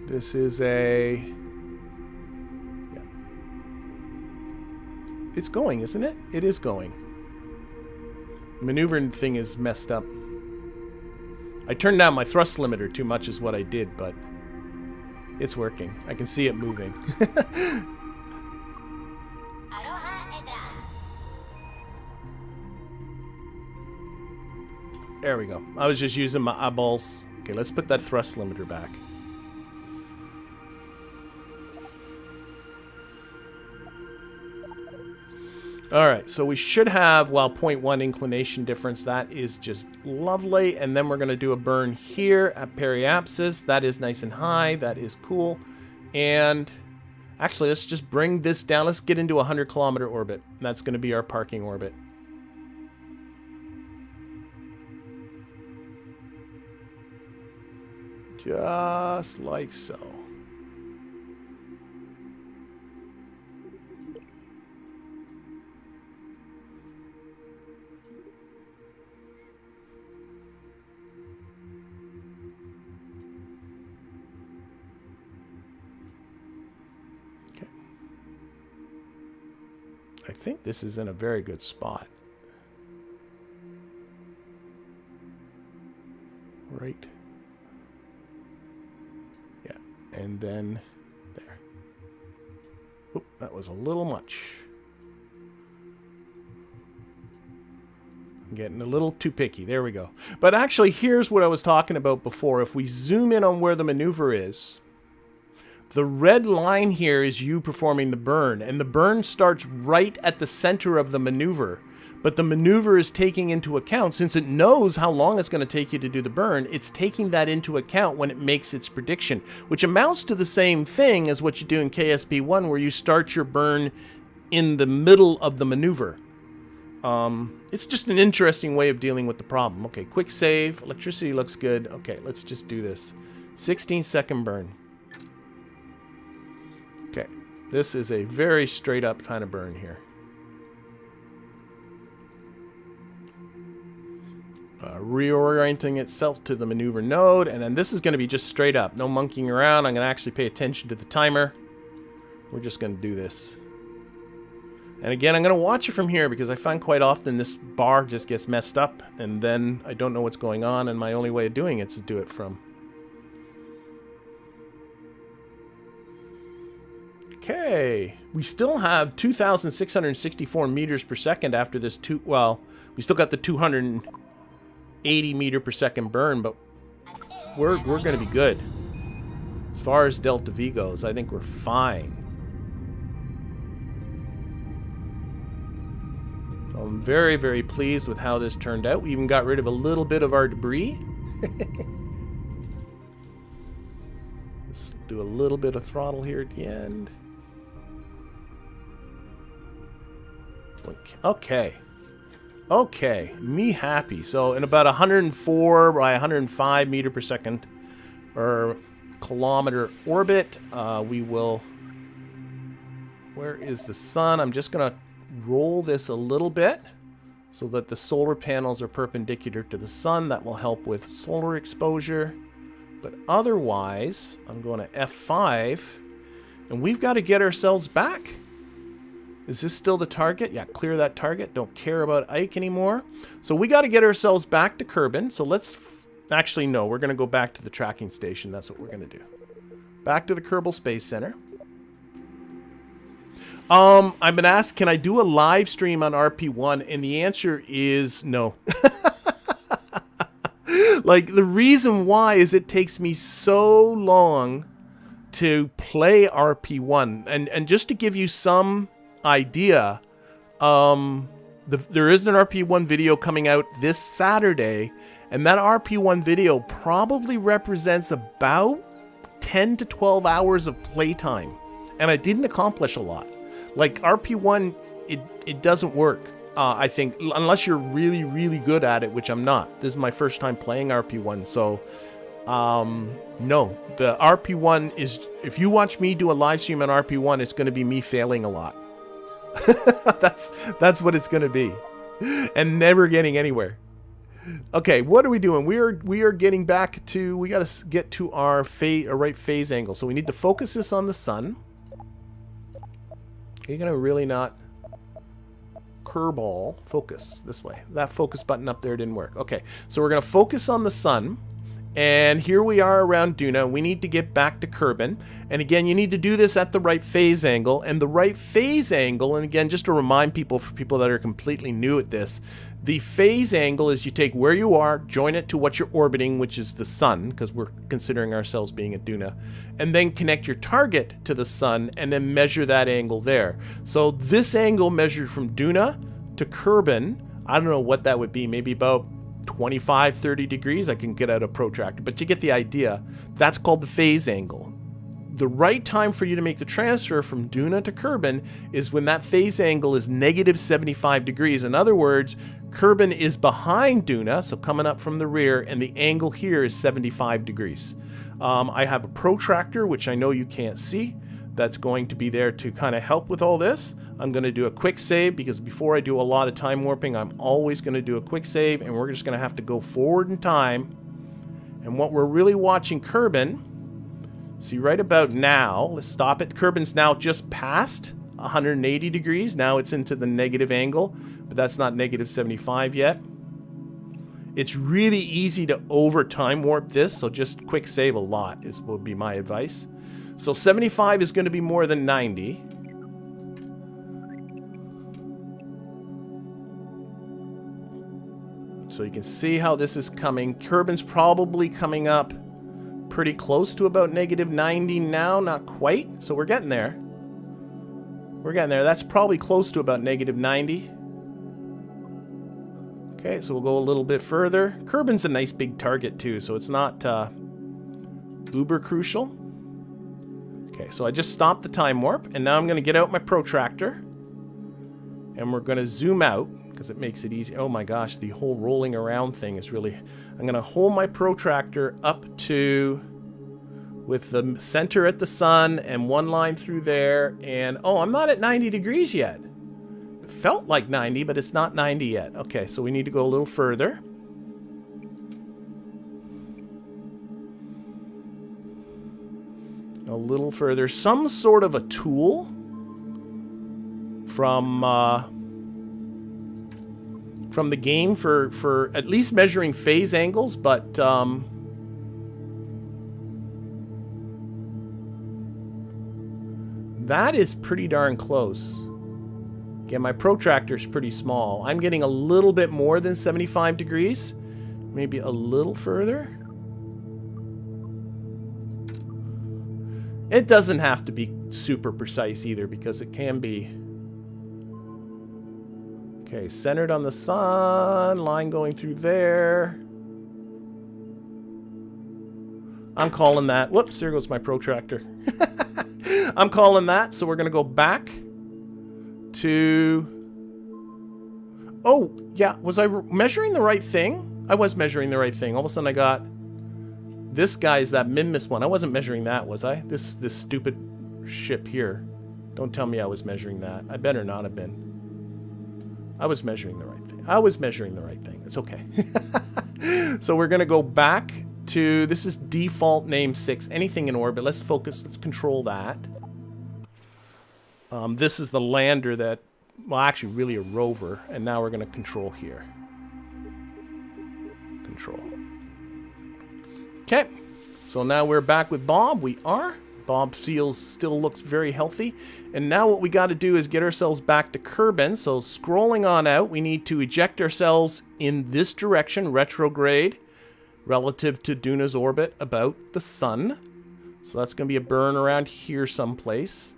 this is a... Yeah. It's going, isn't it? It is going. The maneuvering thing is messed up. I turned down my thrust limiter too much is what I did, but it's working. I can see it moving. There we go. I was just using my eyeballs. Okay, let's put that thrust limiter back. Alright, so we should have, 0.1 inclination difference. That is just lovely. And then we're going to do a burn here at periapsis. That is nice and high. That is cool. And actually, let's just bring this down. Let's get into a 100-kilometer orbit. That's going to be our parking orbit. Just like so. I think this is in a very good spot. Right. Yeah, and then there. Oop, that was a little much. I'm getting a little too picky. There we go. But actually, here's what I was talking about before. If we zoom in on where the maneuver is, the red line here is you performing the burn, and the burn starts right at the center of the maneuver. But the maneuver is taking into account, since it knows how long it's going to take you to do the burn, it's taking that into account when it makes its prediction, which amounts to the same thing as what you do in KSP1, where you start your burn in the middle of the maneuver. It's just an interesting way of dealing with the problem. Okay, quick save. Electricity looks good. Okay, let's just do this. 16-second burn. Okay, this is a very straight up kind of burn here. Reorienting itself to the maneuver node, and then this is going to be just straight up. No monkeying around. I'm going to actually pay attention to the timer. We're just going to do this. And again, I'm going to watch it from here because I find quite often this bar just gets messed up and then I don't know what's going on, and my only way of doing it is to do it from. Okay, we still have 2,664 meters per second after this well, we still got the 280 meter per second burn, but we're going to be good. As far as Delta V goes, I think we're fine. So I'm very, very pleased with how this turned out. We even got rid of a little bit of our debris. Let's do a little bit of throttle here at the end. Okay. Okay, me happy. So in about 104 by 105 meter per second, or kilometer orbit, we will... Where is the sun? I'm just going to roll this a little bit so that the solar panels are perpendicular to the sun. That will help with solar exposure. But otherwise, I'm going to F5, and we've got to get ourselves back. Is this still the target? Yeah, clear that target. Don't care about Ike anymore. So we got to get ourselves back to Kerbin. So let's... Actually, no. We're going to go back to the tracking station. That's what we're going to do. Back to the Kerbal Space Center. I've been asked, can I do a live stream on RP1? And the answer is no. Like, the reason why is it takes me so long to play RP1. And just to give you some idea, there is an RP1 video coming out this Saturday, and that RP1 video probably represents about 10 to 12 hours of playtime, and I didn't accomplish a lot. Like, RP1, it doesn't work, I think, unless you're really, really good at it, which I'm not. This is my first time playing RP1, so no. The RP1 is, if you watch me do a live stream on RP1, it's going to be me failing a lot. That's what it's going to be, and never getting anywhere. Okay, what are we doing? We are getting back to, we got to get to our right phase angle. So we need to focus this on the sun. You're going to really not Kerbal focus this way. That focus button up there didn't work. Okay, so we're going to focus on the sun. And here we are around Duna. We need to get back to Kerbin. And again, you need to do this at the right phase angle. And the right phase angle, and again, just to remind people, for people that are completely new at this, the phase angle is you take where you are, join it to what you're orbiting, which is the sun, because we're considering ourselves being at Duna, and then connect your target to the sun and then measure that angle there. So this angle measured from Duna to Kerbin, I don't know what that would be, maybe about 25, 30 degrees. I can get out a protractor, but you get the idea. That's called the phase angle. The right time for you to make the transfer from Duna to Kerbin is when that phase angle is negative 75 degrees. In other words, Kerbin is behind Duna, so coming up from the rear, and the angle here is 75 degrees. I have a protractor, which I know you can't see, that's going to be there to kind of help with all this. I'm going to do a quick save, because before I do a lot of time warping, I'm always going to do a quick save, and we're just going to have to go forward in time. And what we're really watching Kerbin, see right about now, let's stop it. Kerbin's now just past 180 degrees. Now it's into the negative angle, but that's not negative 75 yet. It's really easy to over time warp this, so just quick save a lot would be my advice. So 75 is going to be more than 90. So you can see how this is coming. Kerbin's probably coming up pretty close to about negative 90 now. Not quite. So we're getting there. We're getting there. That's probably close to about negative 90. Okay, so we'll go a little bit further. Kerbin's a nice big target too, so it's not uber crucial. Okay, so I just stopped the time warp, and now I'm going to get out my protractor, and we're going to zoom out, because it makes it easy. Oh my gosh, the whole rolling around thing is really... I'm going to hold my protractor up to... with the center at the sun, and one line through there, and... oh, I'm not at 90 degrees yet. It felt like 90, but it's not 90 yet. Okay, so we need to go a little further. A little further. Some sort of a tool from the game for at least measuring phase angles, but that is pretty darn close. Again, my protractor's pretty small. I'm getting a little bit more than 75 degrees, maybe a little further. It doesn't have to be super precise either, because it can be. Okay, centered on the sun, line going through there. I'm calling that. Whoops, there goes my protractor. I'm calling that, so we're going to go back to... Oh, yeah, was I measuring the right thing? I was measuring the right thing. All of a sudden I got... This guy's that Minmus one. I wasn't measuring that, was I? This stupid ship here. Don't tell me I was measuring that. I better not have been. I was measuring the right thing. I was measuring the right thing. It's okay. So we're going to go back to... This is default name 6. Anything in orbit. Let's focus. Let's control that. This is the lander that... Well, actually, really a rover. And now we're going to control here. Control. Okay, so now we're back with Bob. We are. Bob still looks very healthy. And now what we got to do is get ourselves back to Kerbin. So scrolling on out, we need to eject ourselves in this direction, retrograde, relative to Duna's orbit about the sun. So that's going to be a burn around here someplace.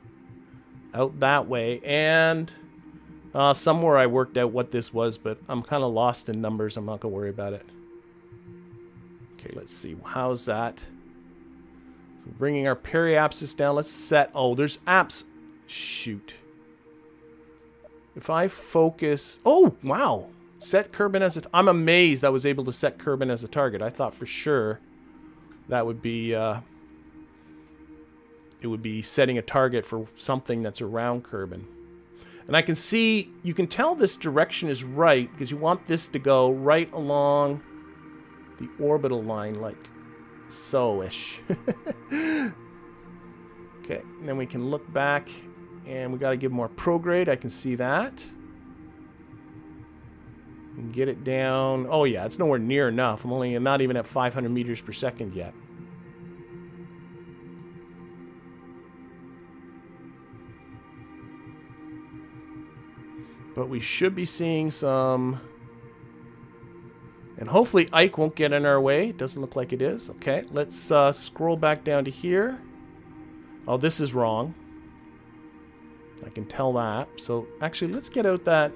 Out that way. And somewhere I worked out what this was, but I'm kind of lost in numbers. I'm not going to worry about it. Okay, let's see. How's that? So bringing our periapsis down. Let's set... Oh, there's apps. Shoot. If I focus... Oh, wow. Set Kerbin as a... I'm amazed I was able to set Kerbin as a target. I thought for sure that would be... it would be setting a target for something that's around Kerbin. And I can see... You can tell this direction is right because you want this to go right along... the orbital line, like so-ish. Okay, and then we can look back, and we got to give more prograde. I can see that. And get it down. Oh yeah, it's nowhere near enough. I'm not even at 500 meters per second yet. But we should be seeing some... And hopefully Ike won't get in our way. It doesn't look like it is. Okay, let's scroll back down to here. Oh, this is wrong. I can tell that. So actually, let's get out that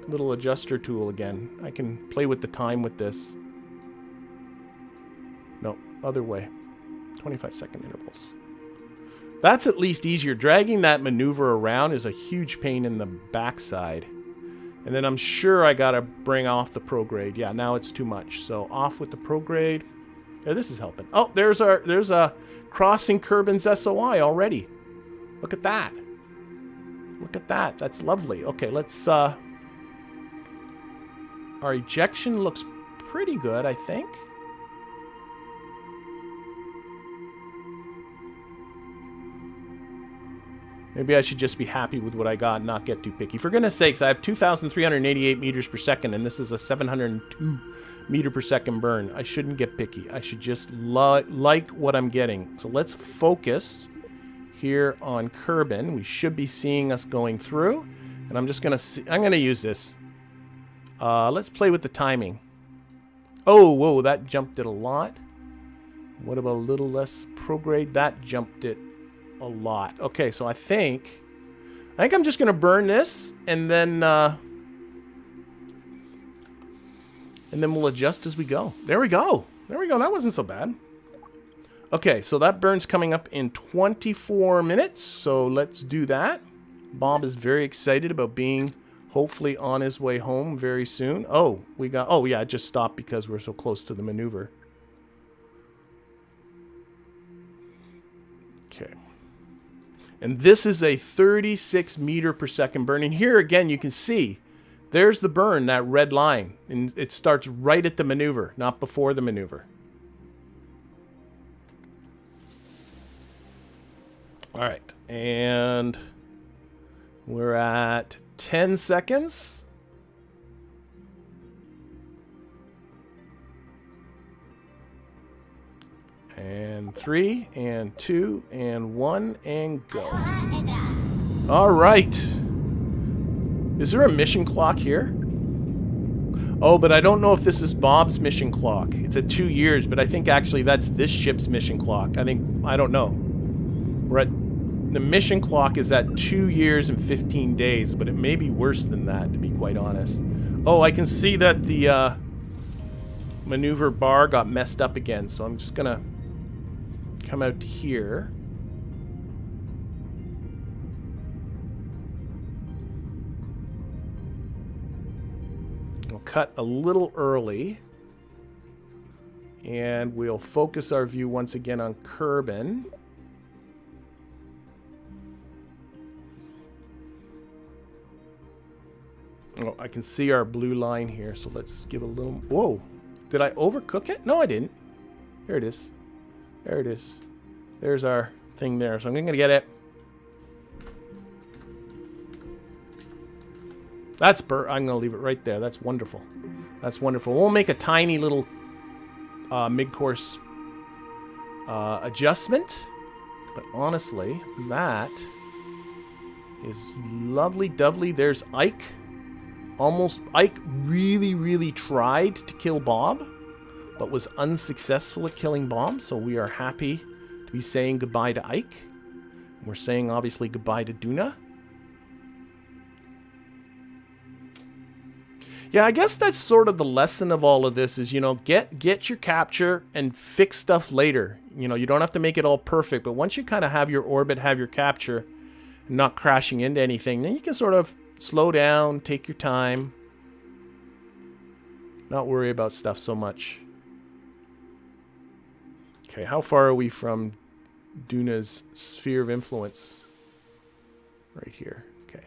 little adjuster tool again. I can play with the time with this. No, other way. 25-second intervals. That's at least easier. Dragging that maneuver around is a huge pain in the backside. And then I'm sure I gotta bring off the prograde. Yeah, now it's too much. So off with the prograde. Yeah, this is helping. Oh, there's a crossing Kerbin's SOI already. Look at that. Look at that. That's lovely. Okay, let's our ejection looks pretty good, I think. Maybe I should just be happy with what I got and not get too picky. For goodness sakes, I have 2,388 meters per second, and this is a 702 meter per second burn. I shouldn't get picky. I should just like what I'm getting. So let's focus here on Kerbin. We should be seeing us going through. And I'm just going to I'm going to use this. Let's play with the timing. Oh, whoa, that jumped it a lot. What about a little less prograde? That jumped it a lot. Okay, so I think I'm just gonna burn this and then we'll adjust as we go. There we go. There we go. That wasn't so bad. Okay, so that burn's coming up in 24 minutes. So let's do that. Bob is very excited about being hopefully on his way home very soon. Oh, oh yeah, it just stopped because we're so close to the maneuver. Okay. And this is a 36 meter per second burn. And here again, you can see there's the burn, that red line. And it starts right at the maneuver, not before the maneuver. All right. And we're at 10 seconds. And 3, and 2, and 1, and go. All right. Is there a mission clock here? Oh, but I don't know if this is Bob's mission clock. It's at 2 years, but I think actually that's this ship's mission clock. I don't know. The mission clock is at 2 years and 15 days, but it may be worse than that, to be quite honest. Oh, I can see that the maneuver bar got messed up again, so I'm just gonna come out to here. We'll cut a little early. And we'll focus our view once again on Kerbal. Oh, I can see our blue line here, so let's give a little... Whoa! Did I overcook it? No, I didn't. There it is. There it is. There's our thing there. So I'm going to get it. That's I'm going to leave it right there. That's wonderful. That's wonderful. We'll make a tiny little mid-course adjustment. But honestly, that is lovely-dovely. There's Ike. Ike really tried to kill Bob, but was unsuccessful at killing Bob, so we are happy to be saying goodbye to Ike. We're saying, obviously, goodbye to Duna. Yeah, I guess that's sort of the lesson of all of this is, you know, get your capture and fix stuff later. You know, you don't have to make it all perfect, but once you kind of have your orbit, have your capture, and not crashing into anything, then you can sort of slow down, take your time, not worry about stuff so much. Okay, how far are we from Duna's sphere of influence? Right here. Okay.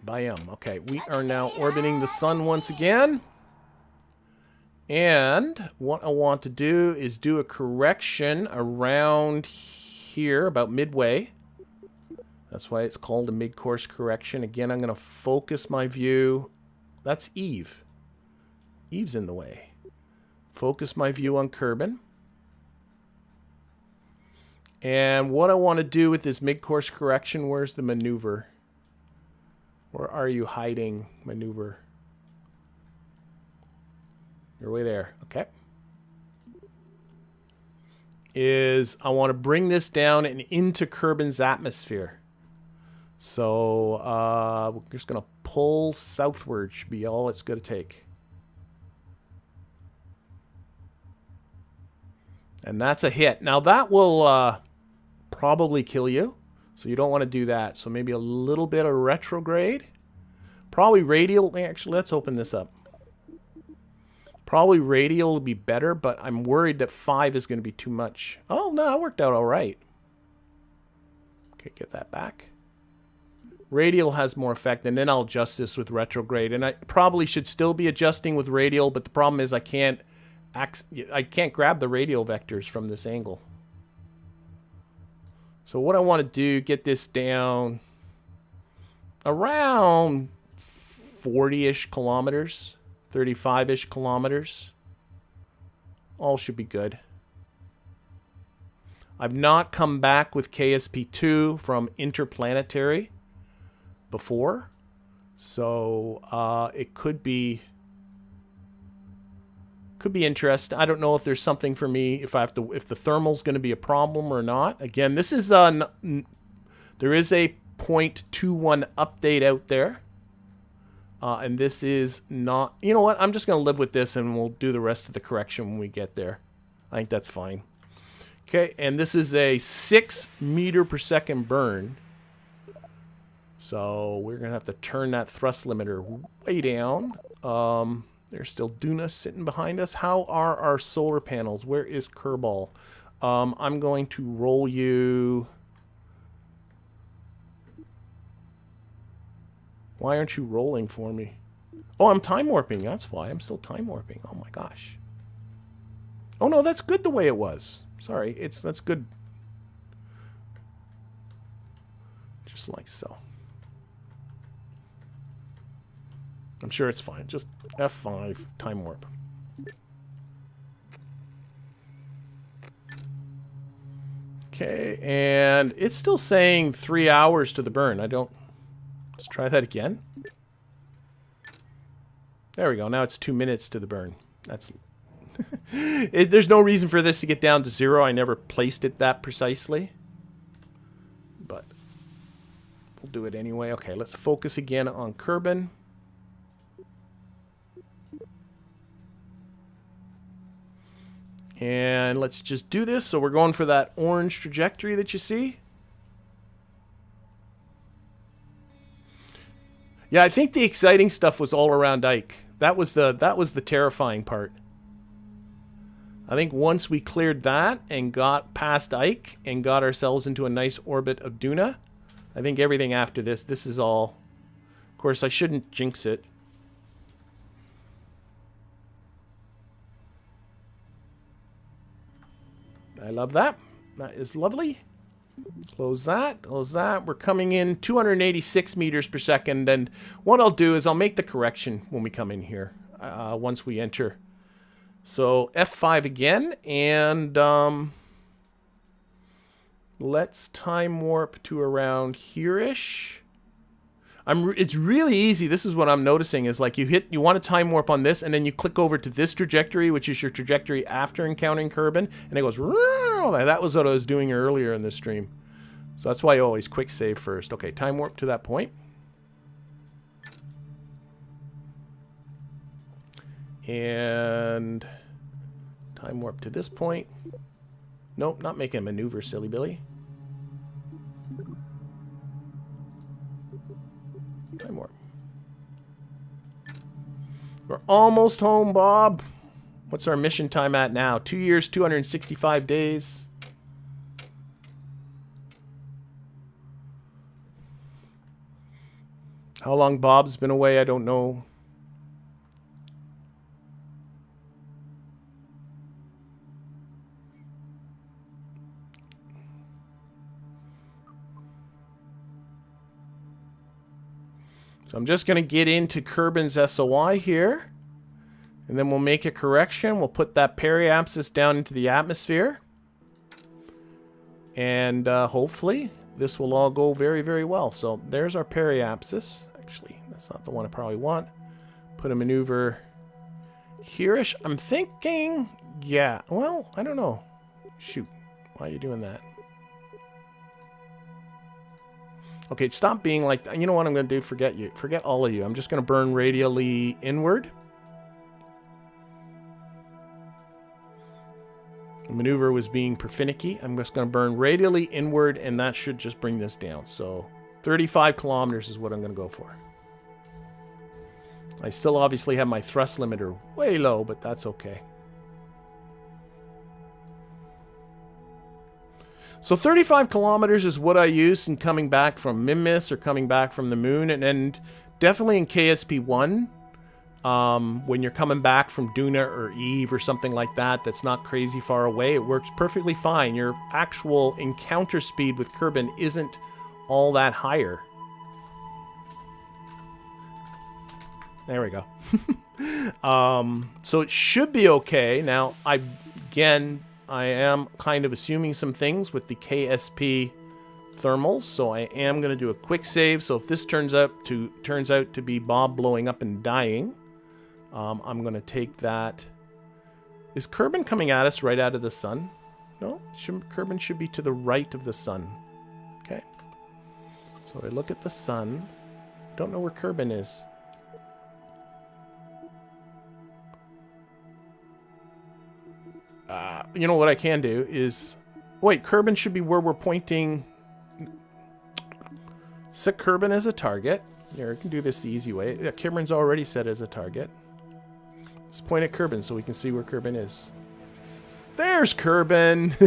Bayam. Okay, we are now orbiting the sun once again. And what I want to do is do a correction around here, about midway. That's why it's called a mid-course correction. Again, I'm going to focus my view. That's Eve. Eve's in the way. Focus my view on Kerbal. And what I want to do with this mid-course correction, where's the maneuver? Where are you hiding, maneuver? You're way there. Okay. I want to bring this down and into Kerbal's atmosphere. So we're just going to pull southward. Should be all it's going to take. And that's a hit. Now that will probably kill you. So you don't want to do that. So maybe a little bit of retrograde. Probably radial. Actually, let's open this up. Probably radial will be better, but I'm worried that 5 is going to be too much. Oh, no, it worked out all right. Okay, get that back. Radial has more effect, and then I'll adjust this with retrograde. And I probably should still be adjusting with radial, but the problem is I can't grab the radial vectors from this angle. So what I want to do, get this down around 40-ish kilometers, 35-ish kilometers. All should be good. I've not come back with KSP2 from Interplanetary before, so it could be interesting. I don't know if there's something for me, if the thermal's going to be a problem or not. Again, this is there is a 0.21 update out there. And this is not... You know what? I'm just going to live with this, and we'll do the rest of the correction when we get there. I think that's fine. Okay, and this is a 6 meter per second burn. So we're going to have to turn that thrust limiter way down. There's still Duna sitting behind us. How are our solar panels? Where is Kerbal? I'm going to roll you... Why aren't you rolling for me? Oh, I'm time warping. That's why. I'm still time warping. Oh my gosh. Oh no, that's good the way it was. Sorry, that's good. Just like so. I'm sure it's fine. Just F5, time warp. Okay, and it's still saying 3 hours to the burn. I don't... Let's try that again. There we go. Now it's 2 minutes to the burn. That's... there's no reason for this to get down to 0. I never placed it that precisely. But we'll do it anyway. Okay, let's focus again on Kerbin. And let's just do this. So we're going for that orange trajectory that you see. Yeah, I think the exciting stuff was all around Ike. That was the terrifying part. I think once we cleared that and got past Ike and got ourselves into a nice orbit of Duna, I think everything after this is all... Of course, I shouldn't jinx it. I love that. That is lovely. Close that. Close that. We're coming in 286 meters per second. And what I'll do is I'll make the correction when we come in here. Once we enter. So F5 again. And let's time warp to around here-ish. It's really easy. This is what I'm noticing is like you want to time warp on this and then you click over to this trajectory, which is your trajectory after encountering Kerbin, and it goes, that was what I was doing earlier in this stream. So that's why I always quick save first. Okay, time warp to that point. And time warp to this point. Nope, not making a maneuver, silly Billy. Time warp. We're almost home, Bob. What's our mission time at now? 2 years, 265 days. How long Bob's been away, I don't know. So I'm just going to get into Kerbin's SOI here. And then we'll make a correction. We'll put that periapsis down into the atmosphere. And hopefully this will all go very, very well. So there's our periapsis. Actually, that's not the one I probably want. Put a maneuver here-ish. I'm thinking, yeah, well, I don't know. Shoot, why are you doing that? Okay, stop being like, you know what I'm going to do? Forget you. Forget all of you. I'm just going to burn radially inward. The maneuver was being finicky. I'm just going to burn radially inward, and that should just bring this down. So 35 kilometers is what I'm going to go for. I still obviously have my thrust limiter way low, but that's okay. So 35 kilometers is what I use in coming back from Mimas or coming back from the moon. And definitely in KSP1, when you're coming back from Duna or Eve or something like that, that's not crazy far away, it works perfectly fine. Your actual encounter speed with Kerbin isn't all that higher. There we go. So it should be okay. Now, I am kind of assuming some things with the KSP thermals, so I am going to do a quick save. So if this turns out to be Bob blowing up and dying, I'm going to take that. Is Kerbin coming at us right out of the sun? No, Kerbin should be to the right of the sun. Okay. So I look at the sun. Don't know where Kerbin is. You know what I can do is... Wait, Kerbin should be where we're pointing... Set Kerbin as a target. Here, I can do this the easy way. Yeah, Kerbin's already set as a target. Let's point at Kerbin so we can see where Kerbin is. There's Kerbin!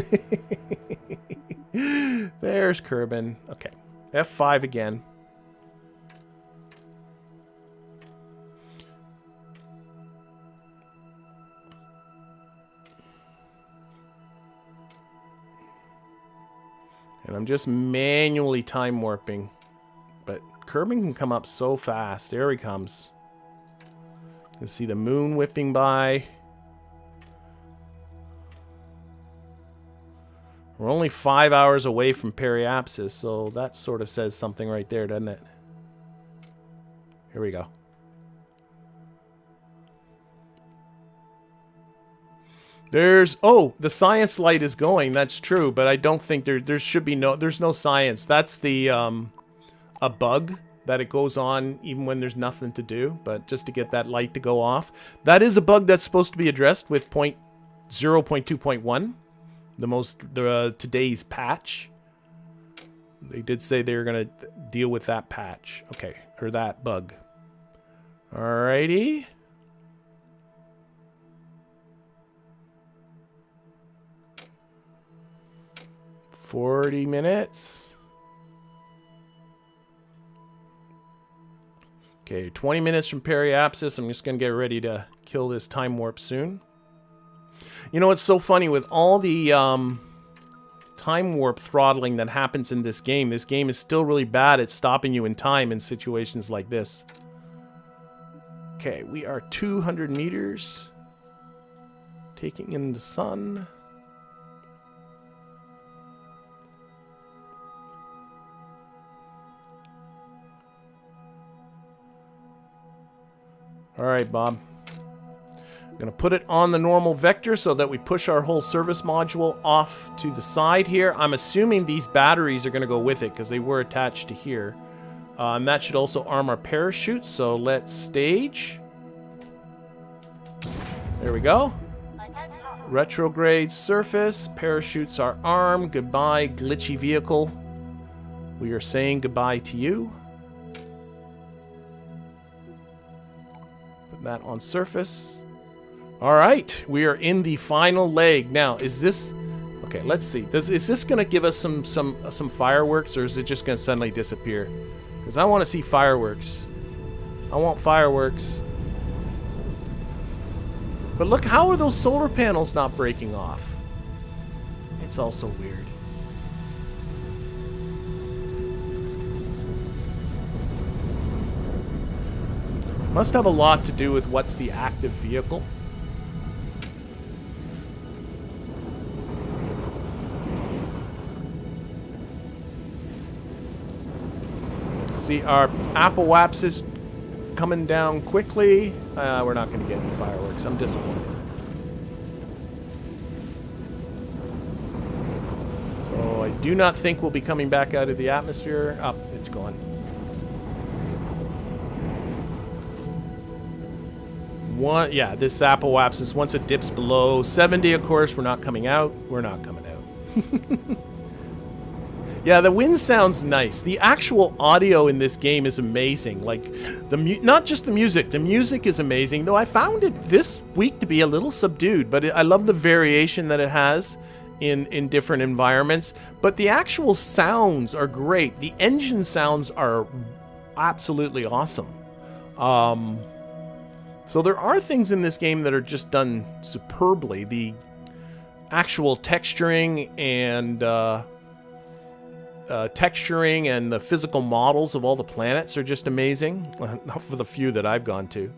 There's Kerbin. Okay. F5 again. And I'm just manually time warping. Kerbal can come up so fast. There he comes. You can see the moon whipping by. We're only 5 hours away from periapsis, so that sort of says something right there, doesn't it? Here we go. There's, oh, the science light is going. That's true, but I don't think there should be there's no science. That's the a bug that it goes on even when there's nothing to do, but just to get that light to go off. That is a bug that's supposed to be addressed with 0.2.1, today's patch. They did say they were going to deal with that patch. Okay, or that bug. Alrighty. $40 minutes. Okay, 20 minutes from periapsis. I'm just going to get ready to kill this time warp soon. You know, it's so funny with all the time warp throttling that happens in this game is still really bad at stopping you in time in situations like this. Okay, we are 200 meters. Taking in the sun. Alright, Bob. I'm going to put it on the normal vector so that we push our whole service module off to the side here. I'm assuming these batteries are going to go with it because they were attached to here. And that should also arm our parachute, so let's stage. There we go. Retrograde surface. Parachutes are armed. Goodbye, glitchy vehicle. We are saying goodbye to you. That on surface. All right, we are in the final leg now. Is this okay? Let's see. Is this going to give us some fireworks, or is it just going to suddenly disappear? Because I want to see fireworks. I want fireworks. But look, how are those solar panels not breaking off? It's also weird. Must have a lot to do with what's the active vehicle. See our apoapsis coming down quickly. We're not going to get any fireworks. I'm disappointed. So I do not think we'll be coming back out of the atmosphere. Oh, it's gone. Yeah, this apoapsis, once it dips below 70, of course, we're not coming out. We're not coming out. Yeah, the wind sounds nice. The actual audio in this game is amazing. Like, not just the music is amazing, though I found it this week to be a little subdued, but I love the variation that it has in different environments. But the actual sounds are great. The engine sounds are absolutely awesome. So there are things in this game that are just done superbly. The actual texturing and the physical models of all the planets are just amazing. For the few that I've gone to.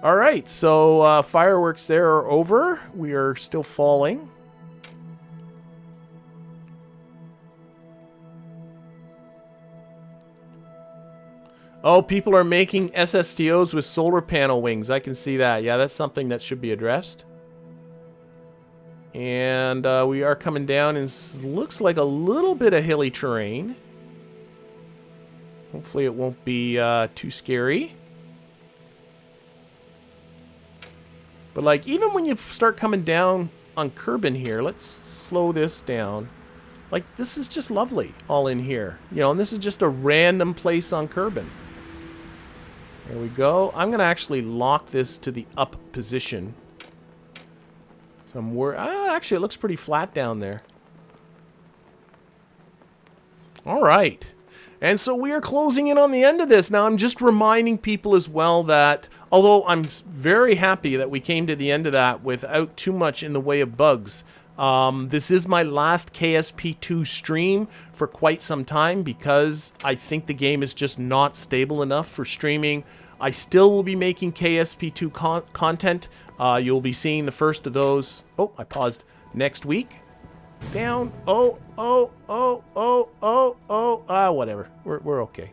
All right, so fireworks there are over. We are still falling. Oh, people are making SSTOs with solar panel wings. I can see that. Yeah, that's something that should be addressed. And we are coming down, and looks like a little bit of hilly terrain. Hopefully it won't be too scary. But like, even when you start coming down on Kerbal here, let's slow this down. Like, this is just lovely all in here. You know, and this is just a random place on Kerbal. There we go. I'm going to actually lock this to the up position. So I'm worried. Actually, it looks pretty flat down there. All right. And so we are closing in on the end of this. Now, I'm just reminding people as well that, although I'm very happy that we came to the end of that without too much in the way of bugs, This is my last KSP2 stream for quite some time because I think the game is just not stable enough for streaming. I still will be making KSP2 content. You'll be seeing the first of those. Oh, I paused. Next week. Down. Whatever. We're okay.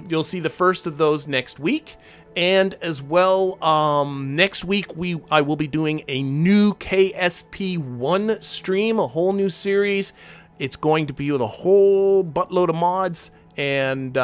You'll see the first of those next week. And as well, next week I will be doing a new KSP1 stream, a whole new series. It's going to be with a whole buttload of mods, and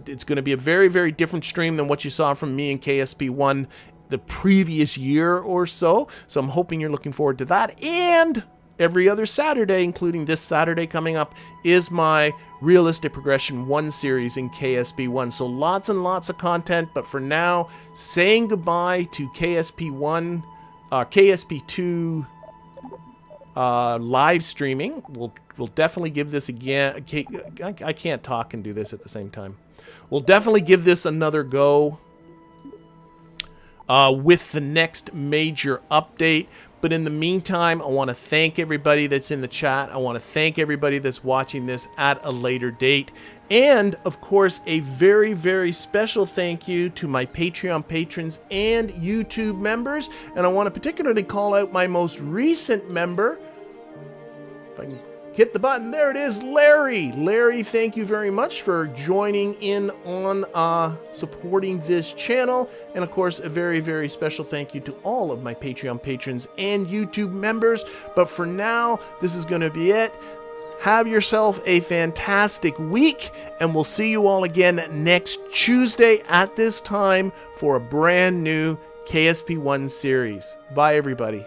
it's going to be a very, very different stream than what you saw from me in KSP1 the previous year or so. So I'm hoping you're looking forward to that. And every other Saturday, including this Saturday coming up, is my Realistic Progression 1 series in KSP1. So lots and lots of content, but for now, saying goodbye to KSP1, KSP2 live streaming. We'll definitely give this again. I can't talk and do this at the same time. We'll definitely give this another go with the next major update. But in the meantime, I want to thank everybody that's in the chat. I want to thank everybody that's watching this at a later date. And, of course, a very, very special thank you to my Patreon patrons and YouTube members. And I want to particularly call out my most recent member. If I can hit the button. There it is, Larry. Larry, thank you very much for joining in on supporting this channel. And of course, a very, very special thank you to all of my Patreon patrons and YouTube members. But for now, this is going to be it. Have yourself a fantastic week, and we'll see you all again next Tuesday at this time for a brand new KSP1 series. Bye, everybody.